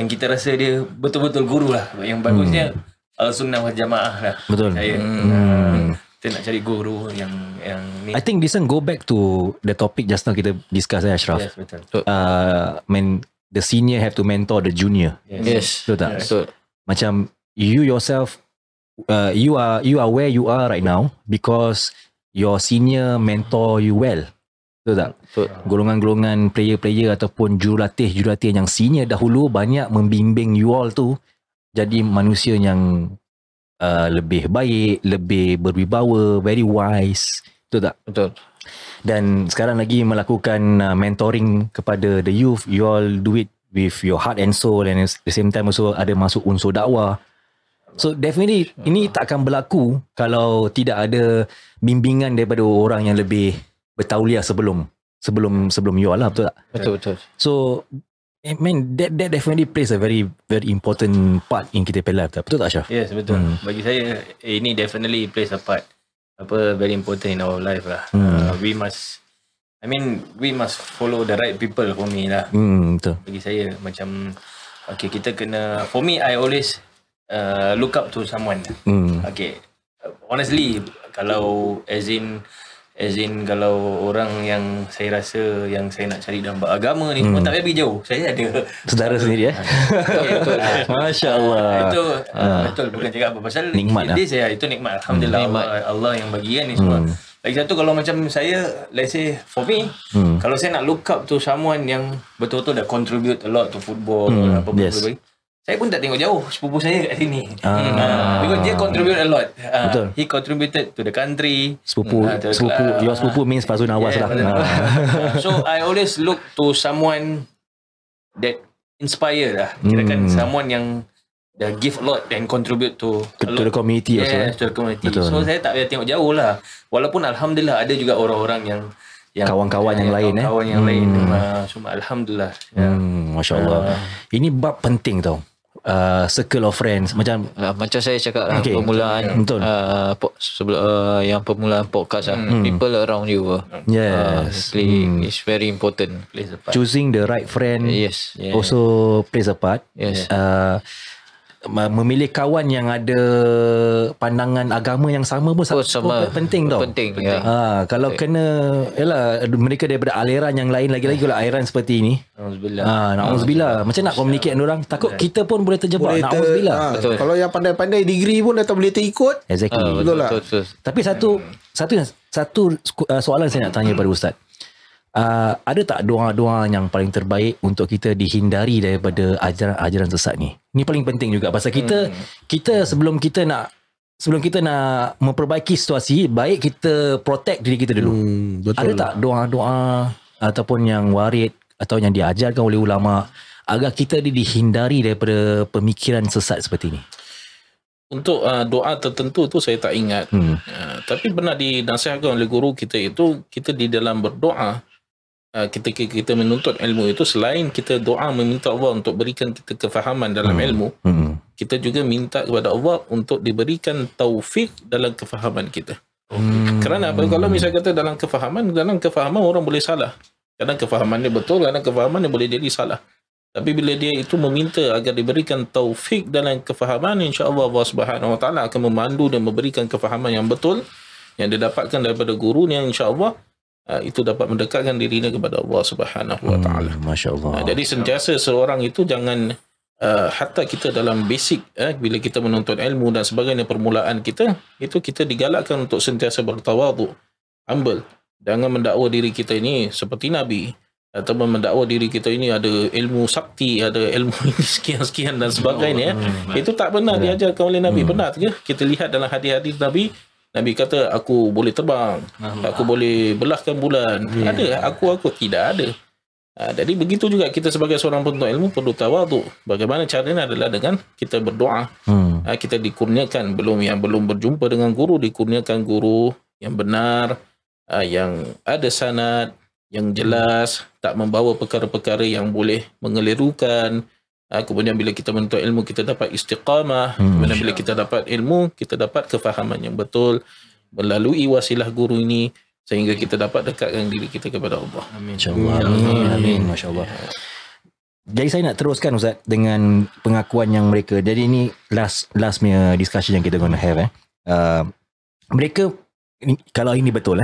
kita rasa dia betul-betul guru lah. Yang bagusnya Al-Sunnah wal Jamaah lah. Betul. Saya kita nak cari guru yang ni. I think this one go back to the topic just now kita discuss Ashraf. Yes, betul. The senior have to mentor the junior. Yes. Betul tak? Betul. Macam you yourself, you are where you are right now because your senior mentor you well. Betul tak? Betul. Golongan-golongan player-player ataupun jurulatih yang senior dahulu banyak membimbing you all tu jadi manusia yang lebih baik, lebih berwibawa, very wise. Betul tak? Betul. Dan sekarang lagi melakukan mentoring kepada the youth. You all do it with your heart and soul, and at the same time also ada masuk unsur dakwah. So definitely ini tak akan berlaku kalau tidak ada bimbingan daripada orang yang lebih bertauliah sebelum you all lah, betul tak? Betul. So that definitely plays a very very important part in kita punya life. Betul tak, Syaf? Yes, betul. Bagi saya ini definitely plays a part. Very important in our life lah. We must follow the right people for me lah. Betul. Bagi saya macam okay, kita kena, for me I always look up to someone. Okay, honestly kalau as in kalau orang yang saya rasa yang saya nak cari dalam agama ni semua tak payah pergi jauh. Saya ada saudara sendiri betul. Masya Allah. Itu betul, bukan cakap apa pasal nikmat this itu nikmat. Alhamdulillah, Allah yang bagi kan ni semua. Lagi satu, kalau macam saya, let's say for me, kalau saya nak look up to someone yang betul-betul dah contribute a lot to football, apa-apa, saya pun tak tengok jauh sepupu saya kat sini. Because dia contribute a lot. He contributed to the country. Sepupu, your sepupu means Fazul Nawas lah. So I always look to someone that inspire lah. Kirakan someone yang dah give a lot and contribute to the community also. To the community. Betul. So saya tak payah tengok jauh lah. Walaupun Alhamdulillah ada juga orang-orang yang kawan-kawan yang lain kawan yang lain. Cuma Alhamdulillah. Masya Allah. Ini bab penting tau. Circle of friends macam saya cakap lah, permulaan sebelum yang permulaan podcast lah, people around you it's very important. Choosing the right friend also plays a part. Memilih kawan yang ada pandangan agama yang sama pun penting tau. Kalau kena mereka daripada aliran yang lain, lagi-lagi kalau aliran seperti ini, na'udzubillah, macam nak communicate dengan orang, takut kita pun boleh terjebak. Na'udzubillah. Kalau yang pandai-pandai degree pun tak boleh terikut. Exactly. Betul lah. Tapi satu soalan saya nak tanya pada Ustaz. Ada tak doa-doa yang paling terbaik untuk kita dihindari daripada ajaran sesat ni? Ini paling penting juga pasal kita sebelum kita nak memperbaiki situasi, baik kita protect diri kita dulu. Ada tak doa-doa ataupun yang warid atau yang diajarkan oleh ulama agar kita dihindari daripada pemikiran sesat seperti ini? Untuk doa tertentu tu saya tak ingat. Tapi pernah dinasihatkan oleh guru kita itu, kita di dalam berdoa, kita menuntut ilmu itu, selain kita doa meminta Allah untuk berikan kita kefahaman dalam ilmu, kita juga minta kepada Allah untuk diberikan taufik dalam kefahaman kita. Kerana apa? Kalau misalnya kata dalam kefahaman orang boleh salah. Kadang kefahaman dia betul, kadang kefahaman dia boleh jadi salah. Tapi bila dia itu meminta agar diberikan taufik dalam kefahaman, insya-Allah Allah Subhanahu Wa Taala akan memandu dan memberikan kefahaman yang betul yang dia dapatkan daripada gurunya, insya-Allah itu dapat mendekatkan dirinya kepada Allah Subhanahu Wa Taala. Masya-Allah. Jadi sentiasa seorang itu jangan hatta kita dalam basic bila kita menuntut ilmu dan sebagainya, permulaan kita itu kita digalakkan untuk sentiasa bertawaduk, humble. Jangan mendakwa diri kita ini seperti Nabi. ataupun mendakwa diri kita ini ada ilmu sakti, ada ilmu ini sekian-sekian dan sebagainya. Itu tak pernah diajarkan oleh Nabi. Benar ke? Kita lihat dalam hadis-hadis Nabi kata aku boleh terbang, aku boleh belahkan bulan. Ada? Aku tidak ada. Jadi begitu juga kita sebagai seorang penuntut ilmu perlu tawaduk. Bagaimana caranya adalah dengan kita berdoa. Kita dikurniakan yang belum berjumpa dengan guru, dikurniakan guru yang benar, yang ada sanad, yang jelas, tak membawa perkara-perkara yang boleh mengelirukan. Kemudian bila kita menuntut ilmu, kita dapat istiqamah. Kemudian bila kita dapat ilmu, kita dapat kefahaman yang betul melalui wasilah guru ini, sehingga kita dapat dekatkan diri kita kepada Allah. Amin. InsyaAllah. Amin. Masya-Allah. Jadi saya nak teruskan Ustaz dengan pengakuan yang mereka. Jadi ini last discussion yang kita gonna have. Mereka kalau ini betul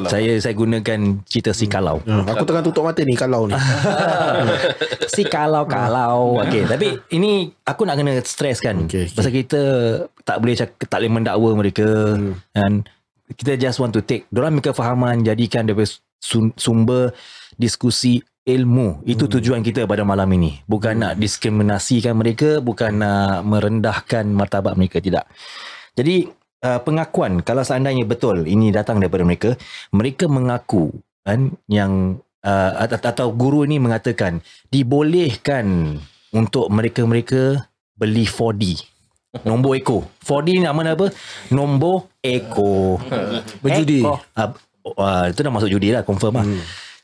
saya gunakan cerita si kalau. Aku tengah tutup mata ni kalau ni. Si kalau. Okey, tapi ini aku nak kena stress kan. Pasal kita tak boleh mendakwa mereka dan kita just want to take dorang kefahaman, jadikan daripada sumber diskusi ilmu. Itu tujuan kita pada malam ini. Bukan nak diskriminasikan mereka, bukan nak merendahkan martabat mereka, tidak. Jadi pengakuan, kalau seandainya betul ini datang daripada mereka mengaku kan, yang atau guru ini mengatakan dibolehkan untuk mereka beli 4D nombor ekor. 4D ni nama apa? Nombor ekor. Berjudi. Itu dah masuk judi lah, confirm lah.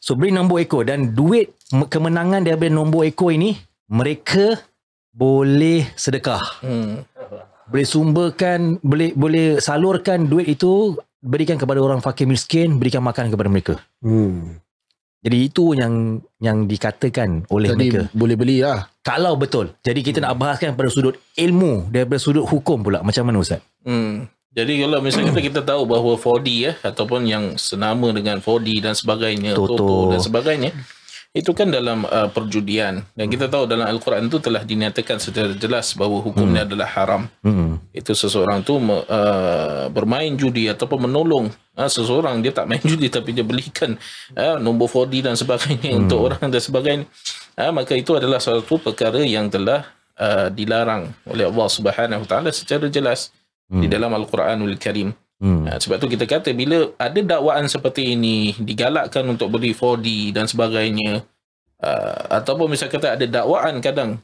So beli nombor ekor, dan duit kemenangan daripada nombor ekor ini mereka boleh sedekah. Boleh sumberkan, boleh salurkan duit itu, berikan kepada orang fakir miskin, berikan makan kepada mereka. Jadi itu yang dikatakan oleh mereka. Boleh beli lah. Kalau betul. Jadi kita nak bahaskan pada sudut ilmu, daripada sudut hukum pula. Macam mana Ustaz? Jadi kalau misalnya kita tahu bahawa 4D ataupun yang senama dengan 4D dan sebagainya, Toto dan sebagainya, itu kan dalam perjudian, dan kita tahu dalam Al-Quran itu telah dinyatakan secara jelas bahawa hukumnya adalah haram. Itu seseorang tu bermain judi ataupun menolong seseorang, dia tak main judi tapi dia belikan nombor 4D dan sebagainya untuk orang dan sebagainya, maka itu adalah satu perkara yang telah dilarang oleh Allah Subhanahu Wa Taala secara jelas di dalam Al-Quranul Karim. Sebab tu kita kata bila ada dakwaan seperti ini, digalakkan untuk beli 4D dan sebagainya, ataupun misalnya kata ada dakwaan kadang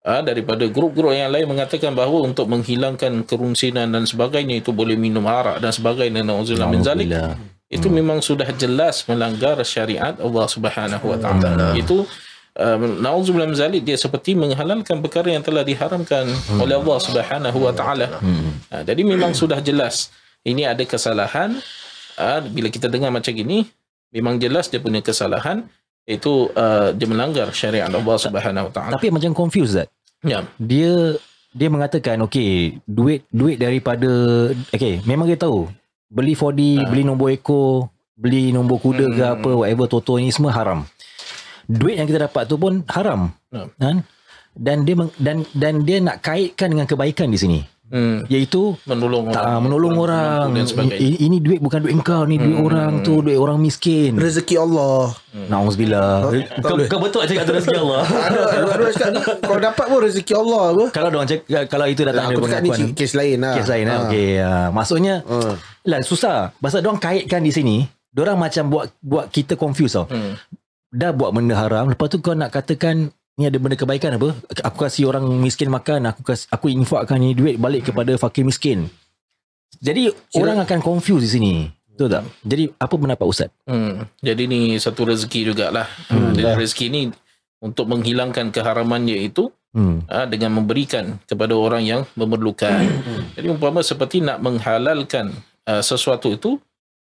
daripada grup-grup yang lain mengatakan bahawa untuk menghilangkan kerunsinan dan sebagainya itu boleh minum arak dan sebagainya, na'udzubillah min zalik, itu memang sudah jelas melanggar syariat Allah Subhanahu Wa Taala. Itu na'udzubillah min zalik, dia seperti menghalalkan perkara yang telah diharamkan oleh Allah Subhanahu Wa Taala. Jadi memang sudah jelas ini ada kesalahan. Bila kita dengar macam gini, memang jelas dia punya kesalahan. Itu dia melanggar syariat Allah Subhanahu Wa Taala. Tapi macam confused Zat. Ya. Dia mengatakan okey, duit daripada memang dia tahu beli 4D, beli nombor ekor, beli nombor kuda ke apa, whatever, toto ni semua haram. Duit yang kita dapat tu pun haram. Kan? Dan dia nak kaitkan dengan kebaikan di sini. Iaitu menolong orang. Ini duit bukan duit engkau, ni duit orang tu, duit orang miskin. Rezeki Allah. Na'udzubillah. Kau betul cakap tu rezeki Allah. Ada cakap ni kau dapat pun rezeki Allah apa? Kalau itu datang dari pengakuan, kes lain lah. Okey, maksudnya lah susah. Pasal diorang kaitkan di sini, diorang macam buat kita confuse tau. Dah buat benda haram, lepas tu kau nak katakan ni ada benda kebaikan apa? Aku kasih orang miskin makan, aku infakkan ni duit balik kepada fakir miskin. Jadi orang akan confuse di sini. Betul tak? Jadi apa pendapat Ustaz? Jadi ni satu rezeki jugalah. Jadi rezeki ni untuk menghilangkan keharamannya itu dengan memberikan kepada orang yang memerlukan. Jadi umpama seperti nak menghalalkan sesuatu itu,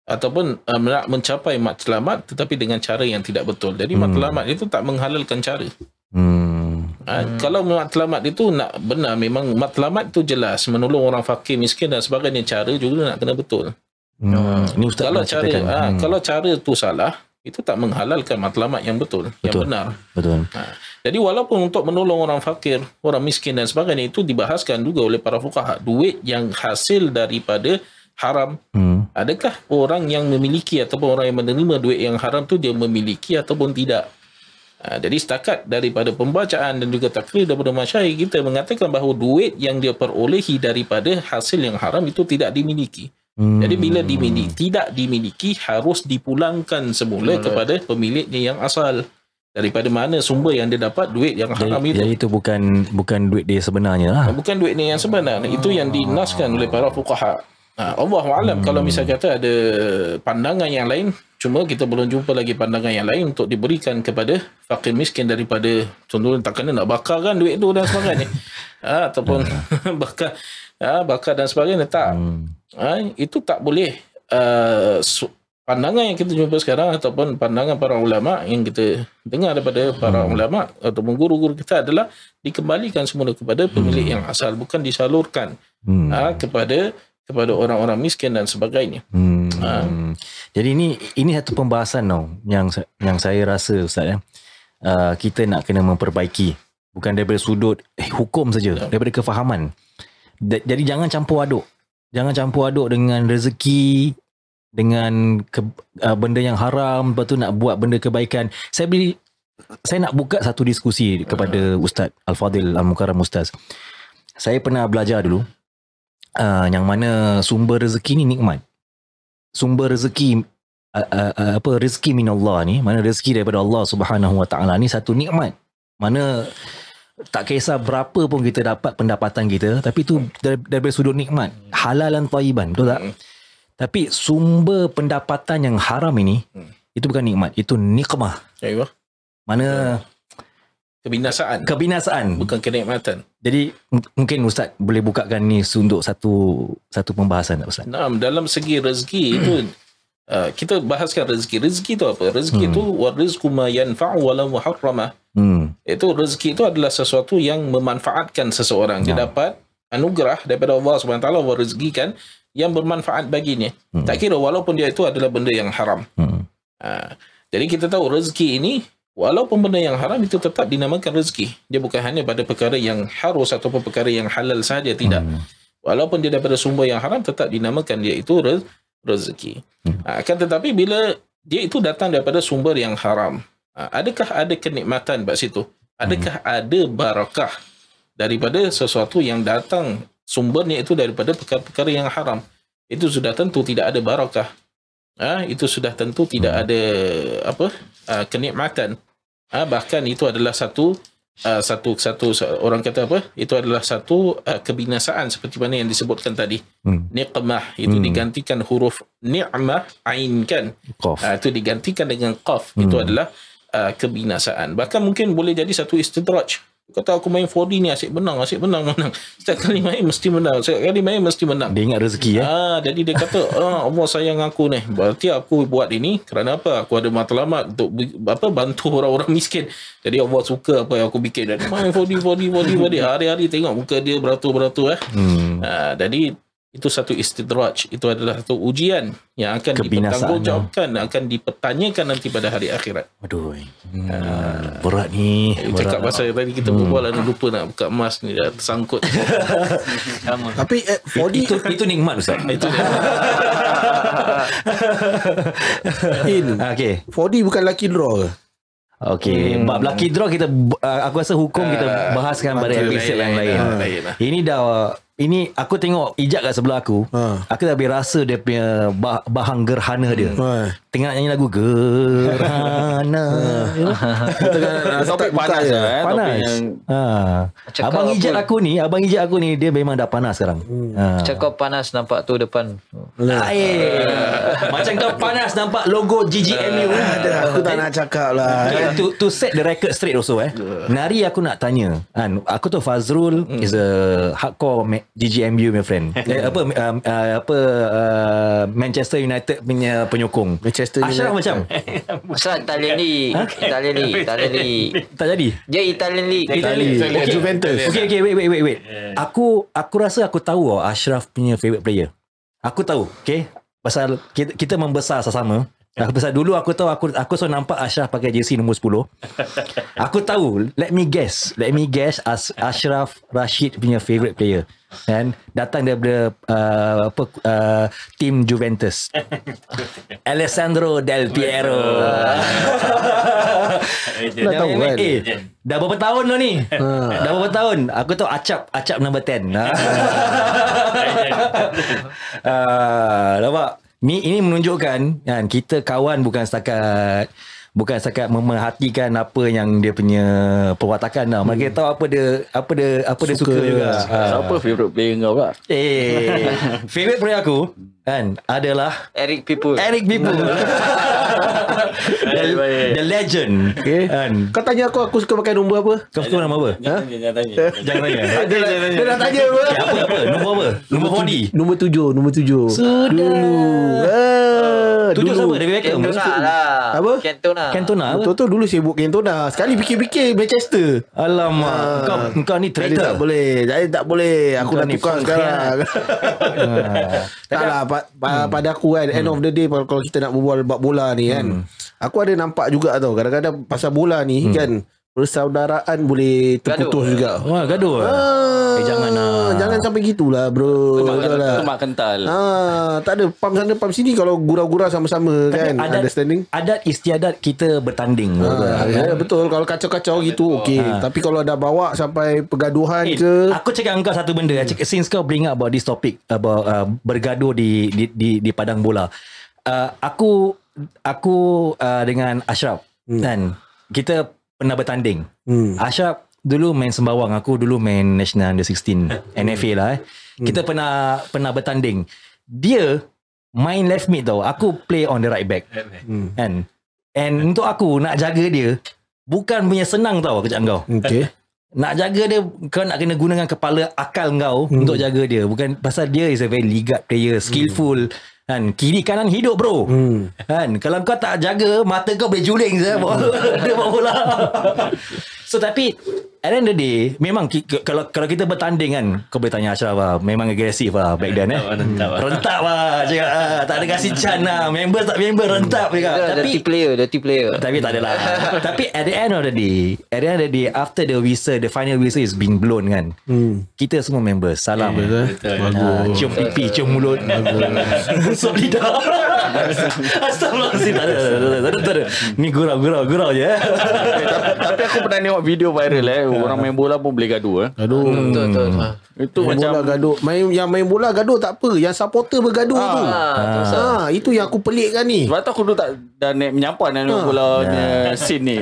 ataupun nak mencapai matlamat tetapi dengan cara yang tidak betul. Jadi matlamat itu tak menghalalkan cara. Kalau matlamat itu nak benar, memang matlamat itu jelas menolong orang fakir miskin dan sebagainya, cara juga nak kena betul. Ini Ustaz kalau kalau cara itu salah, itu tak menghalalkan matlamat yang betul. Yang benar. Betul. Jadi walaupun untuk menolong orang fakir, orang miskin dan sebagainya, itu dibahaskan juga oleh para fuqaha, duit yang hasil daripada haram? Adakah orang yang memiliki ataupun orang yang menerima duit yang haram tu dia memiliki ataupun tidak? Jadi setakat daripada pembacaan dan juga takrif daripada masyayikh, kita mengatakan bahawa duit yang dia perolehi daripada hasil yang haram itu tidak dimiliki. Jadi bila tidak dimiliki, harus dipulangkan semula kepada pemiliknya yang asal. Daripada mana sumber yang dia dapat duit yang haram itu. Jadi itu bukan duit dia sebenarnya lah. Bukan duit dia yang sebenar. Itu yang dinaskan oleh para fuqaha. Allahu'alam, kalau misal kata ada pandangan yang lain, cuma kita belum jumpa lagi pandangan yang lain untuk diberikan kepada fakir miskin daripada contohnya tak kena nak bakarkan duit tu dan sebagainya. Ataupun bakar dan sebagainya, tak. Itu tak boleh. Pandangan yang kita jumpa sekarang ataupun pandangan para ulama yang kita dengar daripada para ulama ataupun guru-guru kita adalah dikembalikan semula kepada pemilik yang asal, bukan disalurkan kepada orang-orang miskin dan sebagainya. Jadi ini satu pembahasan yang saya rasa Ustaz kita nak kena memperbaiki, bukan daripada sudut hukum saja, daripada kefahaman. Jadi jangan campur aduk dengan rezeki, dengan benda yang haram, lepas tu nak buat benda kebaikan. Saya nak buka satu diskusi kepada Ustaz Al-Fadhil Al-Mukarram Ustaz. Saya pernah belajar dulu yang mana sumber rezeki ni nikmat. Sumber rezeki rezeki minallah ni, mana rezeki daripada Allah Subhanahu Wa Taala ni satu nikmat. Mana tak kisah berapa pun kita dapat pendapatan kita, tapi itu daripada sudut nikmat, halalan thayyiban, betul tak? Tapi sumber pendapatan yang haram ini itu bukan nikmat, itu nikmah. Ya, mana kebinasaan, bukan kenikmatan. Jadi mungkin Ustaz boleh bukakan ni untuk satu pembahasan tak Ustaz? Dalam segi rezeki itu kita bahaskan rezeki. Rezeki itu apa? Rezeki itu warizqu ma yanfa'u wa la muharramah. Itu rezeki itu adalah sesuatu yang memanfaatkan seseorang. Dia dapat anugerah daripada Allah Subhanahu Wa Taala, merezekikan yang bermanfaat baginya. Tak kira walaupun dia itu adalah benda yang haram. Jadi kita tahu rezeki ini walaupun benda yang haram itu tetap dinamakan rezeki. Dia bukan hanya pada perkara yang harus ataupun perkara yang halal sahaja, tidak. Walaupun dia daripada sumber yang haram tetap dinamakan dia itu rezeki. Akan tetapi bila dia itu datang daripada sumber yang haram, adakah ada kenikmatan kat situ? Adakah ada barakah daripada sesuatu yang datang sumbernya itu daripada perkara-perkara yang haram? Itu sudah tentu tidak ada barakah. Itu sudah tentu tidak ada kenikmatan. Bahkan itu adalah satu orang kata apa? Itu adalah satu kebinasaan seperti mana yang disebutkan tadi. Niqmah itu digantikan huruf ni'mah ain kan. Itu digantikan dengan qaf. Itu adalah kebinasaan. Bahkan mungkin boleh jadi satu istidraj. Kata aku main 4D ni asyik menang. Setiap kali main mesti menang. Dia ingat rezeki jadi dia kata Allah sayang aku ni. Berarti aku buat ini kerana apa? Aku ada matlamat untuk bantu orang-orang miskin. Jadi Allah suka apa yang aku bikin. Dan main 4D. Hari-hari tengok muka dia beratur-beratur. Jadi itu satu istidraj. Itu adalah satu ujian yang akan dipertanggungjawabkan, akan dipertanyakan nanti pada hari akhirat. Aduh, berat ni. Cakap pasal tadi kita berbual, lupa nak buka emas ni, dah tersangkut. Tapi 4D itu nikmat Ustaz. Itu okay. 4D bukan lucky draw ke? Okey, bab lucky draw kita aku rasa hukum kita bahaskan pada episod yang lain. Ini aku tengok Ijat kat sebelah aku. Aku dah rasa dia punya bahang gerhana dia. Tengah nyanyi lagu gerhana. Topik panas panas. Abang Ijat aku ni dia memang dah panas sekarang. Cakap panas nampak tu depan. Macam kau panas nampak logo GGMU. Aku tak nak cakap lah. To set the record straight also Nari aku nak tanya aku tahu Fazrul is a hardcore GGMU my friend. Manchester United punya penyokong. Manchester United. Ashraf macam Ashraf Italian League. tak jadi. Dia Italian League. Okay. Juventus. Okay, wait. Aku rasa aku tahu Ashraf punya favorite player. Aku tahu, okay? Pasal kita membesar sama-sama. Pasal dulu aku tahu aku selalu nampak Ashraf pakai jersey nombor 10. Aku tahu, let me guess Ashraf Rashid punya favourite player. Dan datang daripada tim Juventus. Alessandro Del Piero. Dah tahu kan. Dah berapa tahun dah ni? Dah berapa tahun? Aku tahu acap number 10. Nampak? Ini menunjukkan kan, kita kawan bukan setakat memerhatikan apa yang dia punya perwatakan dah. Mereka tahu apa dia suka juga. Siapa favourite player kau Pak? Favourite player aku kan adalah Eric People. The legend. Okay. Kan. Kau tanya aku suka pakai nombor apa? Kau suka nama apa? Jangan tanya. Jangan tanya. Dia dah tanya apa? Apa? Nombor apa? Nombor 4D. Nombor 7. Sudah. Dulu. 7 siapa? David Beckham. Cantona lah. Apa? Cantona. Betul-betul dulu sibuk Cantona. Sekali fikir-fikir Manchester. Alamak. Kau ni Jadi traitor. tak boleh. Aku Kau dah ni tukar pengkhianat. sekarang. Taklah pada aku kan, end of the day kalau kita nak berbual bab bola ni kan, aku ada nampak juga tau, kadang-kadang pasal bola ni kan, persaudaraan boleh terputus juga. Wah, gaduh. Jangan sampai gitulah bro. Tumak kental. Tak ada pam sana pam sini, kalau gurau-gurau sama-sama kan, understanding. Adat istiadat kita bertanding. Betul, kalau kacau-kacau gitu okey. Tapi kalau dah bawa sampai pergaduhan ke, Aku cakap engkau satu benda. Since kau bring up about this topic about bergaduh di padang bola. Aku dengan Ashraf kan, kita pernah bertanding. Ashraf dulu main sembawang, aku dulu main National Under 16 NFA lah. Kita pernah bertanding. Dia main left mid tau, aku play on the right back. Kan? And untuk aku nak jaga dia bukan punya senang tau, kejap kau. okey. Nak jaga dia, kau nak kena gunakan kepala akal kau untuk jaga dia. Bukan pasal dia is a very legat player, skillful. Kan, kiri kanan hidup bro. Kan, kalau kau tak jaga, mata kau boleh juling dia bawa bola. So tapi at the end of the day, memang kalau kita bertanding kan, kau boleh tanya Ashraf lah, memang agresif lah back then rentap lah cakap, tak ada kasih can lah, member rentap cakap. Dirty player. Tapi tak adalah. Tapi at the end of the day, after the whistle, the final whistle is being blown kan, kita semua member salam. Cium pipi, cium mulut, gosok lidah. Astagfirullahaladzim. Tak ada. Ni gurau je. Tapi aku pernah tengok video viral orang main bola pun boleh gaduh. Betul. Itu main macam bola gaduh. Main bola gaduh tak apa, yang supporter bergaduh tu. Itu yang aku pelikkan ni. sebab tu aku dulu tak dah naik menyampan dengan bola punya scene ni.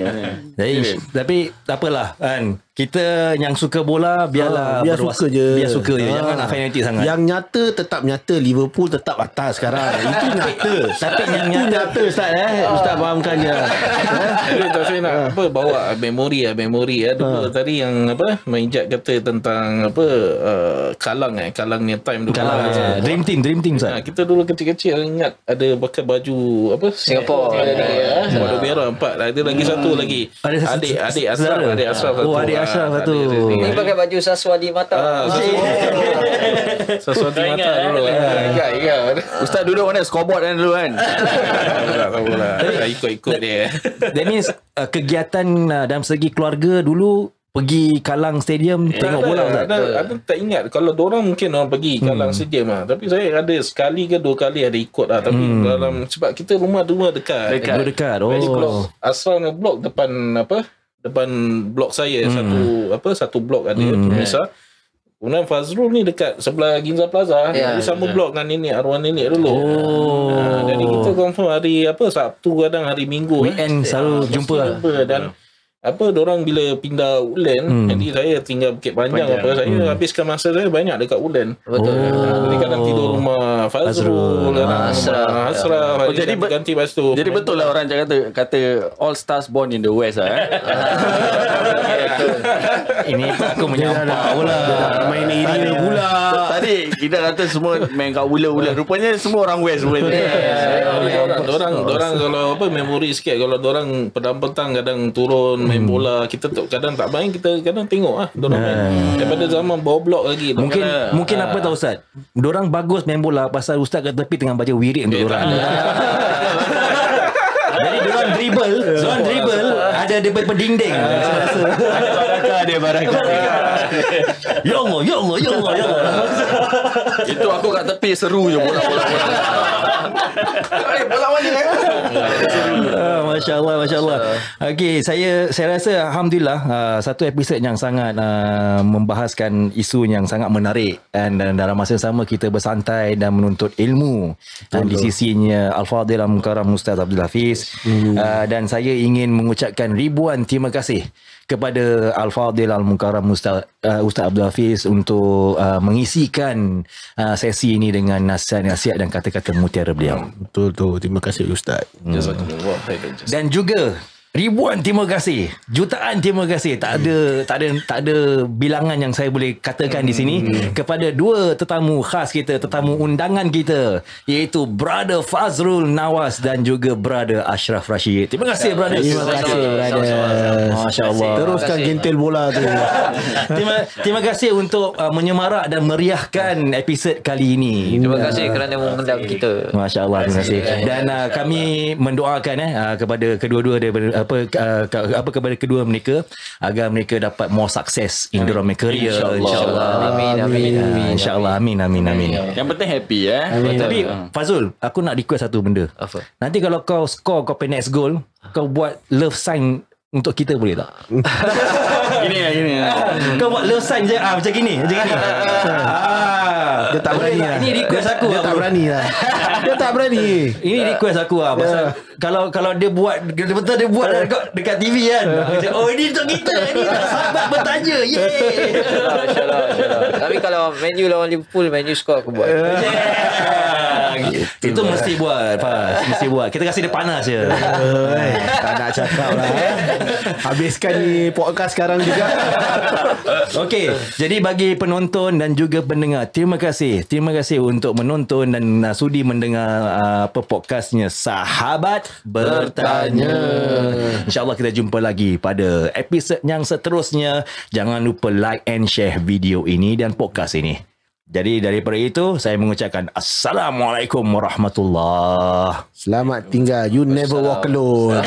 Tapi tak apalah kan. Kita yang suka bola biarlah biar suka je. Jangan nak fanatik sangat. Yang nyata tetap nyata, Liverpool tetap atas sekarang. Itu nyata. Tapi yang nyata Ustaz Ustaz fahamkan je. Saya nak bawa memori dulu tadi yang Maijat kata tentang kalangnya time dulu. Dream team Ustaz. Kita dulu kecil-kecil ingat ada pakai baju Singapore. Baju merah 4. Ada lagi satu lagi. Adik Ashraf satu. Adik Ashraf satu. Ni pakai baju Saswadi Mata. Sesuatu mata dulu. Ustaz duduk mana scoreboard kan dulu kan. Tak tahulah. Ikut dia. That means kegiatan dalam segi keluarga dulu pergi Kalang Stadium tengok bola Ustaz. Ada tak ingat kalau dorang mungkin orang pergi Kalang Stadium lah. Tapi saya ada sekali ke 2 kali ada ikut lah. Tapi dalam sebab kita rumah dekat. Dekat. Jadi kalau Asrul dengan blok depan blok saya satu blok ada pemisah. Kemudian Fazrul ni dekat sebelah Ginza Plaza. Jadi sama blok dengan nenek arwah nenek dulu. Jadi kita confirm hari Sabtu, kadang hari Minggu weekend selalu jumpa. Dan dorang bila pindah Woodland, jadi saya tinggal Bukit Panjang. Saya habiskan masa saya banyak dekat Woodland. Betul. Jadi kadang tidur rumah Fazrul, Ashraf. Jadi ganti lepas tu. Jadi betul lah orang kata all stars born in the west lah. Ini aku menyampah pula. Main iri pula. Tadi kita kata semua main kat Woodland. Rupanya semua orang west sebenarnya. Dorang kalau memori sikit, kalau dorang petang-petang kadang turun main bola, kita kadang tak main, kita kadang tengok dorang main daripada zaman bawah blok lagi. Mungkin apa tahu Ustaz, dorang bagus main bola pasal Ustaz kat tepi tengah baca wirid untuk dorang. ada daripada dinding. Saya rasa. Ada barakah. Ya Allah, ya Allah, ya Allah, ya Allah. Itu aku kat tepi seru je bola-bola. Bola mana Masya Allah, Masya Allah. Okey, saya rasa Alhamdulillah satu episod yang sangat membahaskan isu yang sangat menarik dan dalam masa yang sama kita bersantai dan menuntut ilmu. Di sisinya Al-Fadhil Al-Mukarram Ustaz Abdul Hafiz. Dan saya ingin mengucapkan ribuan terima kasih kepada Al-Fadhil Al-Mukarram Ustaz Abdul Hafiz untuk mengisikan sesi ini dengan nasihat-nasihat dan kata-kata mutiara beliau. Betul tu. Terima kasih Ustaz. Dan juga ribuan terima kasih, jutaan terima kasih. Tak ada bilangan yang saya boleh katakan di sini kepada dua tetamu khas kita, tetamu undangan kita, iaitu Brother Fazrul Nawas dan juga Brother Ashraf Rashid. Terima kasih brother. Terima kasih brother. Masya-Allah. Teruskan gentel bola tu. Terima kasih untuk menyemarak dan meriahkan episod kali ini. Terima kasih kerana mengundang kita. Masya-Allah, terima kasih. Dan kami mendoakan kepada kedua-dua daripada kepada kedua mereka agar mereka dapat more success in their career, insyaallah. Amin. Insyaallah, amin. Yang penting happy Tapi Fazul, aku nak request satu benda. Apa? Nanti kalau kau score kau next goal, kau buat love sign untuk kita boleh tak? Gini. Kau buat love sign je macam gini. Dia tak berani lah. Ini request aku. Dia tak berani lah. Dia tak berani. Ini request aku pasal kalau dia buat betul dia buat dekat TV kan. Oh ini untuk kita. Ini sahabat bertanya. Yeay. Masya-Allah. Tapi kalau Man U lawan Liverpool, Man U score aku buat. Itu mesti buat, Faz. Mesti buat. Kita kasih dia panas je. Tak nak cakap lah. Habiskan ni podcast sekarang juga. Okey, jadi bagi penonton dan juga pendengar, terima kasih untuk menonton dan sudi mendengar podcastnya Sahabat Bertanya. InsyaAllah kita jumpa lagi pada episod yang seterusnya. Jangan lupa like and share video ini dan podcast ini. Jadi daripada itu saya mengucapkan Assalamualaikum warahmatullahi. Selamat tinggal. You never walk alone.